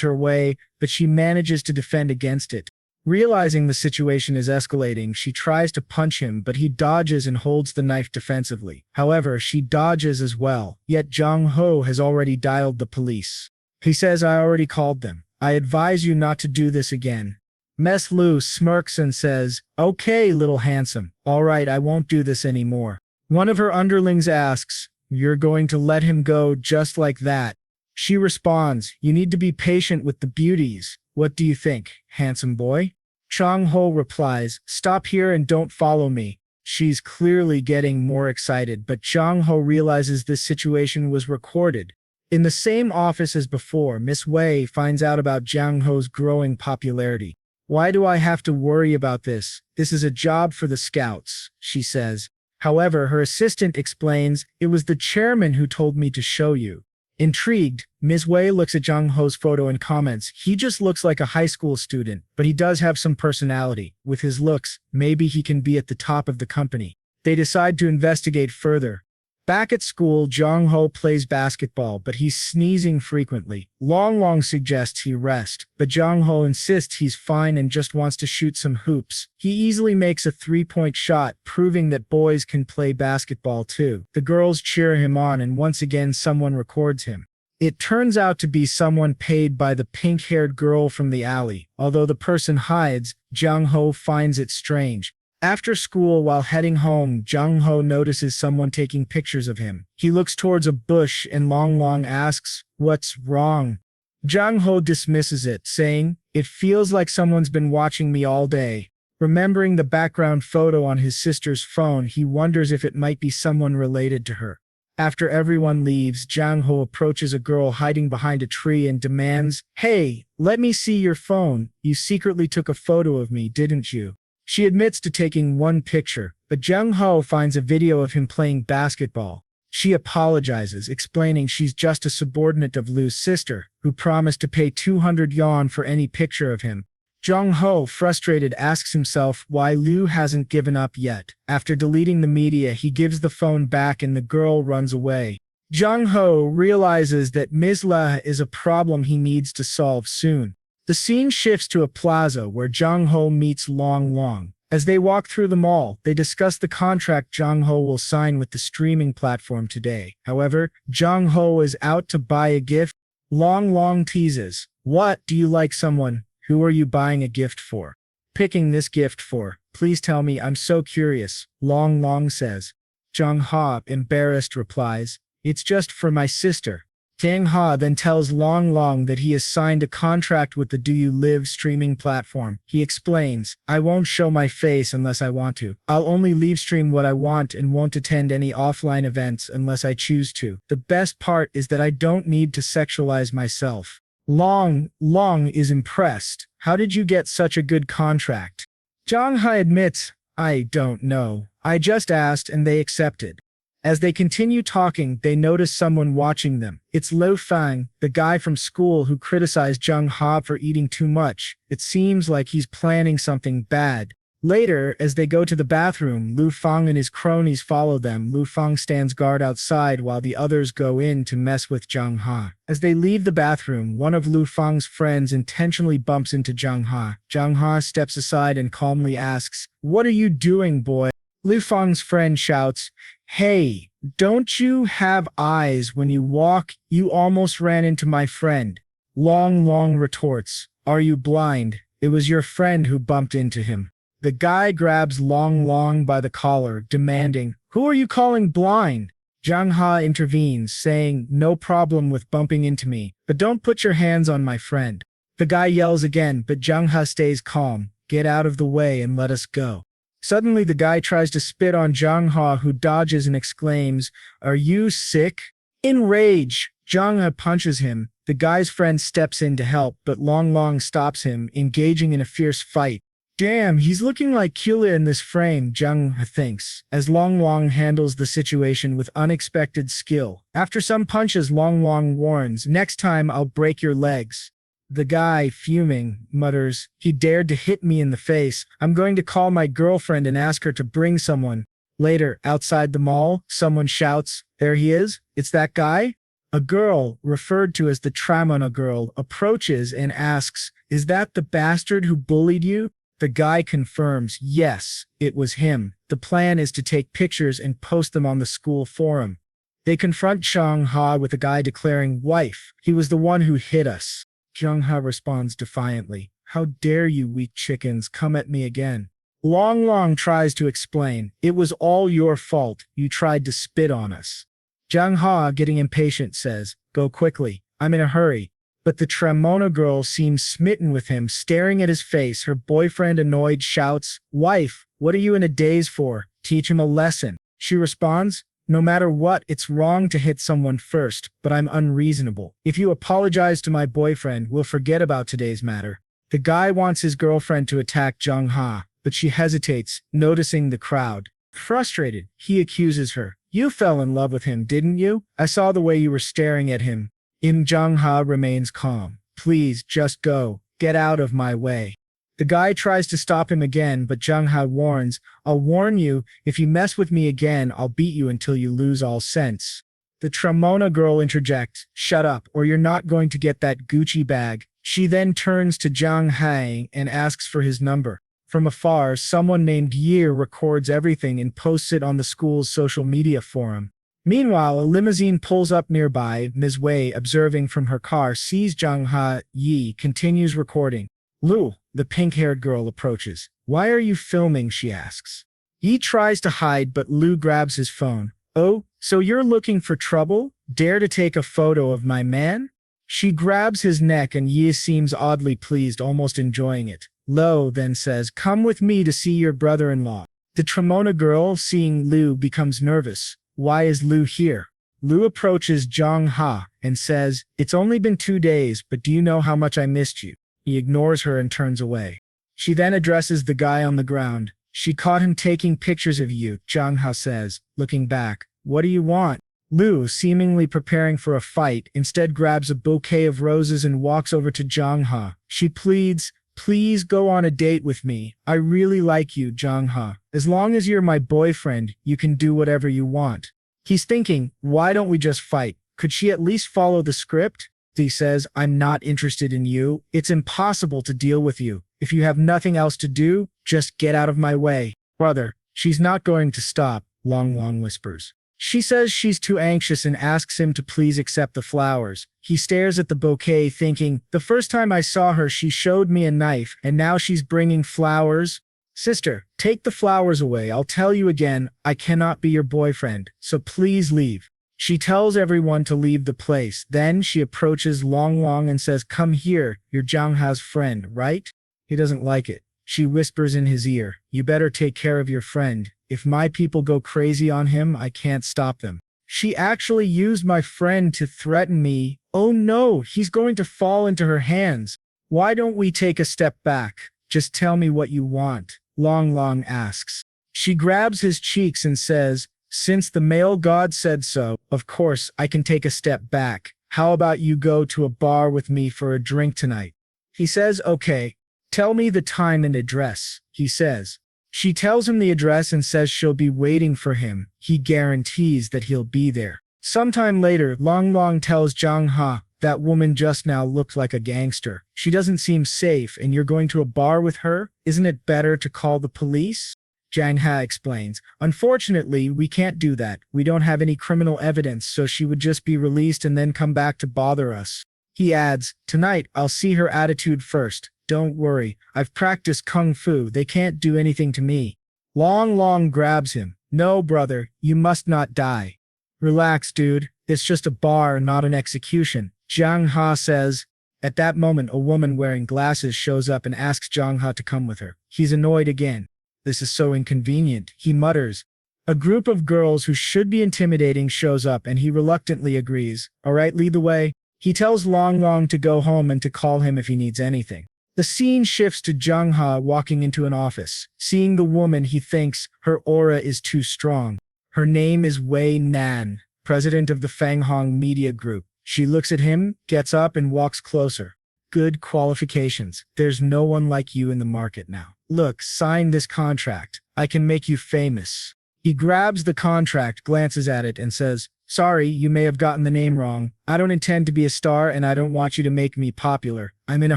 her way, but she manages to defend against it. Realizing the situation is escalating, she tries to punch him, but he dodges and holds the knife defensively. However, she dodges as well, yet Jung Ho has already dialed the police. He says, I already called them. I advise you not to do this again. Miss Lu smirks and says, Okay, little handsome. All right, I won't do this anymore. One of her underlings asks, You're going to let him go just like that? She responds, You need to be patient with the beauties. What do you think, handsome boy? Jung Ho replies, Stop here and don't follow me. She's clearly getting more excited, but Jung Ho realizes this situation was recorded. In the same office as before, Miss Wei finds out about Jung Ho's growing popularity. Why do I have to worry about this? This is a job for the scouts, she says. However, her assistant explains, It was the chairman who told me to show you. Intrigued, Ms. Wei looks at Jung Ho's photo and comments, He just looks like a high school student, but he does have some personality. With his looks, maybe he can be at the top of the company. They decide to investigate further. Back at school, Jung Ho plays basketball, but he's sneezing frequently. Long Long suggests he rest, but Jung Ho insists he's fine and just wants to shoot some hoops. He easily makes a three-point shot, proving that boys can play basketball too. The girls cheer him on and once again someone records him. It turns out to be someone paid by the pink-haired girl from the alley. Although the person hides, Jung Ho finds it strange. After school, while heading home, Jung Ho notices someone taking pictures of him. He looks towards a bush and Long Long asks, What's wrong? Jung Ho dismisses it, saying, It feels like someone's been watching me all day. Remembering the background photo on his sister's phone, he wonders if it might be someone related to her. After everyone leaves, Jung Ho approaches a girl hiding behind a tree and demands, Hey, let me see your phone. You secretly took a photo of me, didn't you? She admits to taking one picture, but Jung Ho finds a video of him playing basketball. She apologizes, explaining she's just a subordinate of Lu's sister, who promised to pay 200 yuan for any picture of him. Jung Ho, frustrated, asks himself why Lu hasn't given up yet. After deleting the media, he gives the phone back and the girl runs away. Jung Ho realizes that Ms. La is a problem he needs to solve soon. The scene shifts to a plaza where Jung-ho meets Long Long. As they walk through the mall, they discuss the contract Jung-ho will sign with the streaming platform today. However, Jung-ho is out to buy a gift. Long Long teases, "What, do you like someone? Who are you buying a gift for?" "Picking this gift for. Please tell me, I'm so curious," Long Long says. Jung-ha, embarrassed, replies, "It's just for my sister." Jung-ha then tells Long Long that he has signed a contract with the Do You Live streaming platform. He explains, "I won't show my face unless I want to. I'll only live stream what I want and won't attend any offline events unless I choose to. The best part is that I don't need to sexualize myself." Long Long is impressed. "How did you get such a good contract?" Jung-ha admits, "I don't know. I just asked and they accepted." As they continue talking, they notice someone watching them. It's Lo Fang, the guy from school who criticized Jung-ha for eating too much. It seems like he's planning something bad. Later, as they go to the bathroom, Lu Fang and his cronies follow them. Lu Fang stands guard outside while the others go in to mess with Jung-ha. As they leave the bathroom, one of Lu Fang's friends intentionally bumps into Jung-ha. Jung-ha steps aside and calmly asks, "What are you doing, boy?" Lu Fang's friend shouts, "Hey, don't you have eyes when you walk? You almost ran into my friend." Long Long retorts, "Are you blind? It was your friend who bumped into him." The guy grabs Long Long by the collar, demanding, "Who are you calling blind?" Jung-ha intervenes, saying, "No problem with bumping into me, but don't put your hands on my friend." The guy yells again, but Jung-ha stays calm. "Get out of the way and let us go." Suddenly, the guy tries to spit on Jung-ha, who dodges and exclaims, "Are you sick?" In rage, Jung-ha punches him. The guy's friend steps in to help, but Long Long stops him, engaging in a fierce fight. "Damn, he's looking like Killa in this frame," Jung-ha thinks, as Long Long handles the situation with unexpected skill. After some punches, Long Long warns, "Next time I'll break your legs." The guy, fuming, mutters, "He dared to hit me in the face. I'm going to call my girlfriend and ask her to bring someone." Later, outside the mall, someone shouts, "There he is. It's that guy." A girl, referred to as the Tramona girl, approaches and asks, "Is that the bastard who bullied you?" The guy confirms, "Yes, it was him. The plan is to take pictures and post them on the school forum." They confront Jung-ha with the guy declaring, "Wife, he was the one who hit us." Jung-ha responds defiantly, "How dare you weak chickens come at me again?" Long Long tries to explain, "It was all your fault. You tried to spit on us." Jung-ha, getting impatient, says, "Go quickly. I'm in a hurry." But the Tramona girl seems smitten with him, staring at his face. Her boyfriend, annoyed, shouts, "Wife, what are you in a daze for? Teach him a lesson." She responds, "No matter what, it's wrong to hit someone first, but I'm unreasonable. If you apologize to my boyfriend, we'll forget about today's matter." The guy wants his girlfriend to attack Jung-ha, but she hesitates, noticing the crowd. Frustrated, he accuses her, "You fell in love with him, didn't you? I saw the way you were staring at him." Jung-ha remains calm. "Please, just go. Get out of my way." The guy tries to stop him again, but Jung-ha warns, "I'll warn you, if you mess with me again, I'll beat you until you lose all sense." The Tramona girl interjects, "Shut up, or you're not going to get that Gucci bag." She then turns to Jung-ha and asks for his number. From afar, someone named Year records everything and posts it on the school's social media forum. Meanwhile, a limousine pulls up nearby. Ms. Wei, observing from her car, sees Jung-ha. Yi continues recording. Lu, the pink-haired girl, approaches. "Why are you filming?" she asks. Yi tries to hide, but Lu grabs his phone. "Oh, so you're looking for trouble? Dare to take a photo of my man?" She grabs his neck and Yi seems oddly pleased, almost enjoying it. Lo then says, "Come with me to see your brother-in-law." The Tramona girl, seeing Lu, becomes nervous. Why is Lu here? Lu approaches Jung-ha and says, "It's only been 2 days, but do you know how much I missed you?" He ignores her and turns away. She then addresses the guy on the ground. "She caught him taking pictures of you," Jung-ha says, looking back. "What do you want?" Lu, seemingly preparing for a fight, instead grabs a bouquet of roses and walks over to Jung-ha. She pleads, "Please go on a date with me. I really like you, Jung-ha. As long as you're my boyfriend, you can do whatever you want." He's thinking, why don't we just fight? Could she at least follow the script? He says, I'm not interested in you. It's impossible to deal with you. If you have nothing else to do, just get out of my way. Brother, she's not going to stop, Long Long whispers. She says she's too anxious and asks him to please accept the flowers. He stares at the bouquet thinking, the first time I saw her she showed me a knife, and now she's bringing flowers? Sister, take the flowers away. I'll tell you again, I cannot be your boyfriend, so please leave. She tells everyone to leave the place. Then she approaches Long Long and says, come here, you're Zhang Ha's friend, right? He doesn't like it. She whispers in his ear, you better take care of your friend. If my people go crazy on him, I can't stop them. She actually used my friend to threaten me. Oh no, he's going to fall into her hands. Why don't we take a step back? Just tell me what you want, Long Long asks. She grabs his cheeks and says, since the male god said so, of course I can take a step back. How about you go to a bar with me for a drink tonight? He says, okay. Tell me the time and address, he says. She tells him the address and says she'll be waiting for him. He guarantees that he'll be there. Sometime later, Long Long tells Zhang Ha, that woman just now looked like a gangster. She doesn't seem safe, and you're going to a bar with her? Isn't it better to call the police? Zhang Ha explains, unfortunately, we can't do that. We don't have any criminal evidence, so she would just be released and then come back to bother us. He adds, tonight, I'll see her attitude first. Don't worry, I've practiced kung fu. They can't do anything to me. Long Long grabs him. No, brother, you must not die. Relax, dude. It's just a bar, not an execution. Zhang Ha says. At that moment, a woman wearing glasses shows up and asks Zhang Ha to come with her. He's annoyed again. This is so inconvenient, he mutters. A group of girls who should be intimidating shows up and he reluctantly agrees. All right, lead the way. He tells Long Long to go home and to call him if he needs anything. The scene shifts to Zhang Ha walking into an office. Seeing the woman, he thinks her aura is too strong. Her name is Wei Nan, president of the Fanghong Media Group. She looks at him, gets up, and walks closer. Good qualifications. There's no one like you in the market now. Look, sign this contract. I can make you famous. He grabs the contract, glances at it, and says, sorry, you may have gotten the name wrong. I don't intend to be a star and I don't want you to make me popular. I'm in a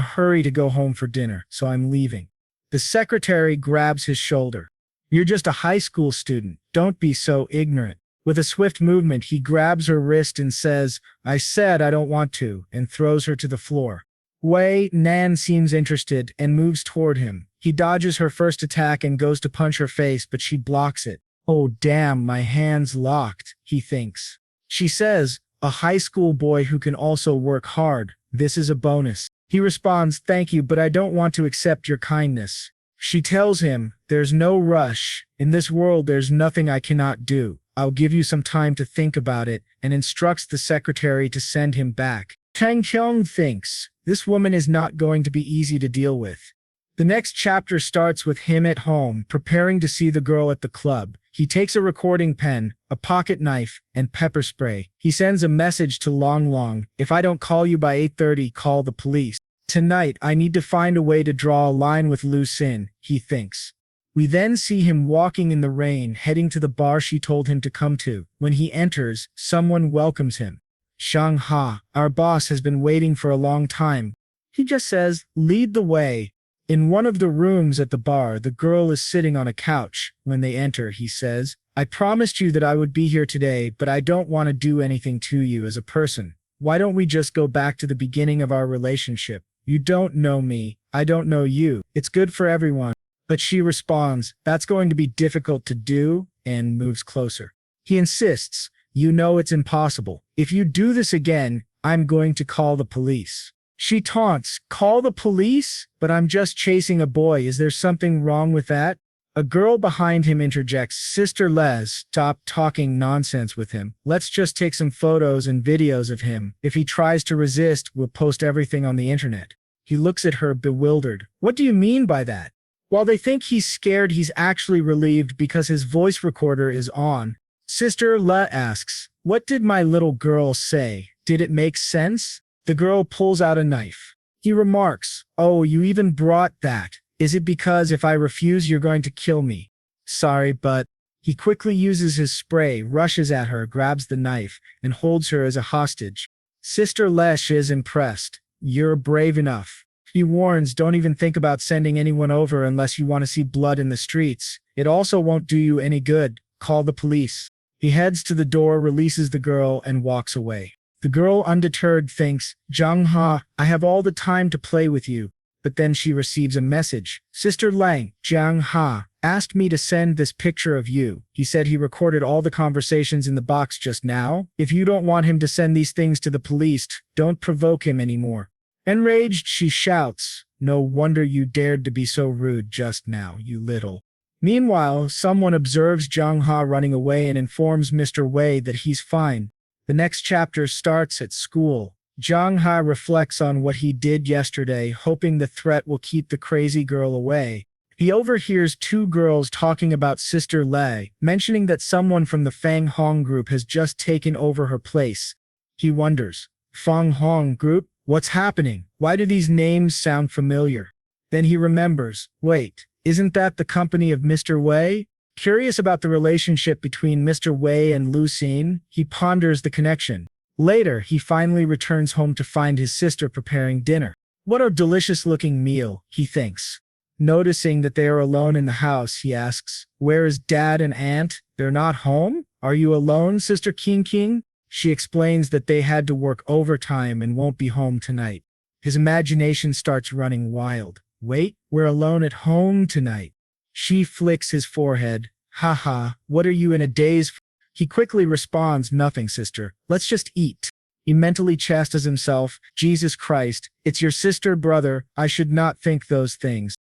hurry to go home for dinner, so I'm leaving. The secretary grabs his shoulder. You're just a high school student. Don't be so ignorant. With a swift movement, he grabs her wrist and says, I said I don't want to, and throws her to the floor. Wei Nan seems interested and moves toward him. He dodges her first attack and goes to punch her face, but she blocks it. Oh damn, my hand's locked, he thinks. She says, a high school boy who can also work hard. This is a bonus. He responds, thank you, but I don't want to accept your kindness. She tells him, there's no rush. In this world, there's nothing I cannot do. I'll give you some time to think about it, and instructs the secretary to send him back. Tang Qiong thinks, this woman is not going to be easy to deal with. The next chapter starts with him at home, preparing to see the girl at the club. He takes a recording pen, a pocket knife, and pepper spray. He sends a message to Long Long, if I don't call you by 8:30, call the police. Tonight, I need to find a way to draw a line with Lu Xin, he thinks. We then see him walking in the rain, heading to the bar she told him to come to. When he enters, someone welcomes him. Zhang Ha, our boss has been waiting for a long time. He just says, lead the way. In one of the rooms at the bar, the girl is sitting on a couch. When they enter, he says, I promised you that I would be here today, but I don't want to do anything to you as a person. Why don't we just go back to the beginning of our relationship? You don't know me. I don't know you. It's good for everyone. But she responds, that's going to be difficult to do, and moves closer. He insists, you know it's impossible. If you do this again, I'm going to call the police. She taunts, call the police? But I'm just chasing a boy. Is there something wrong with that? A girl behind him interjects, Sister Les, stop talking nonsense with him. Let's just take some photos and videos of him. If he tries to resist, we'll post everything on the internet. He looks at her bewildered. What do you mean by that? While they think he's scared, he's actually relieved because his voice recorder is on. Sister Le asks, what did my little girl say? Did it make sense? The girl pulls out a knife. He remarks, oh, you even brought that. Is it because if I refuse, you're going to kill me? Sorry, but... He quickly uses his spray, rushes at her, grabs the knife, and holds her as a hostage. Sister Lesh is impressed. You're brave enough. He warns, don't even think about sending anyone over unless you want to see blood in the streets. It also won't do you any good. Call the police. He heads to the door, releases the girl, and walks away. The girl, undeterred, thinks, Jung Ha, I have all the time to play with you. But then she receives a message. Sister Lang, Jung Ha, asked me to send this picture of you. He said he recorded all the conversations in the box just now. If you don't want him to send these things to the police, don't provoke him anymore. Enraged, she shouts, no wonder you dared to be so rude just now, you little. Meanwhile, someone observes Jung Ha running away and informs Mr. Wei that he's fine. The next chapter starts at school. Jung Ha reflects on what he did yesterday, hoping the threat will keep the crazy girl away. He overhears two girls talking about Sister Lei, mentioning that someone from the Fang Hong group has just taken over her place. He wonders, Fang Hong group? What's happening? Why do these names sound familiar? Then he remembers, wait, isn't that the company of Mr. Wei? Curious about the relationship between Mr. Wei and Lu Xin, he ponders the connection. Later, he finally returns home to find his sister preparing dinner. What a delicious-looking meal, he thinks. Noticing that they are alone in the house, he asks, where is Dad and Aunt? They're not home? Are you alone, Sister King? She explains that they had to work overtime and won't be home tonight. His imagination starts running wild. Wait, we're alone at home tonight. She flicks his forehead. Haha, what are you in a daze for? He quickly responds, nothing, sister. Let's just eat. He mentally chastises himself. Jesus Christ, it's your sister, brother. I should not think those things.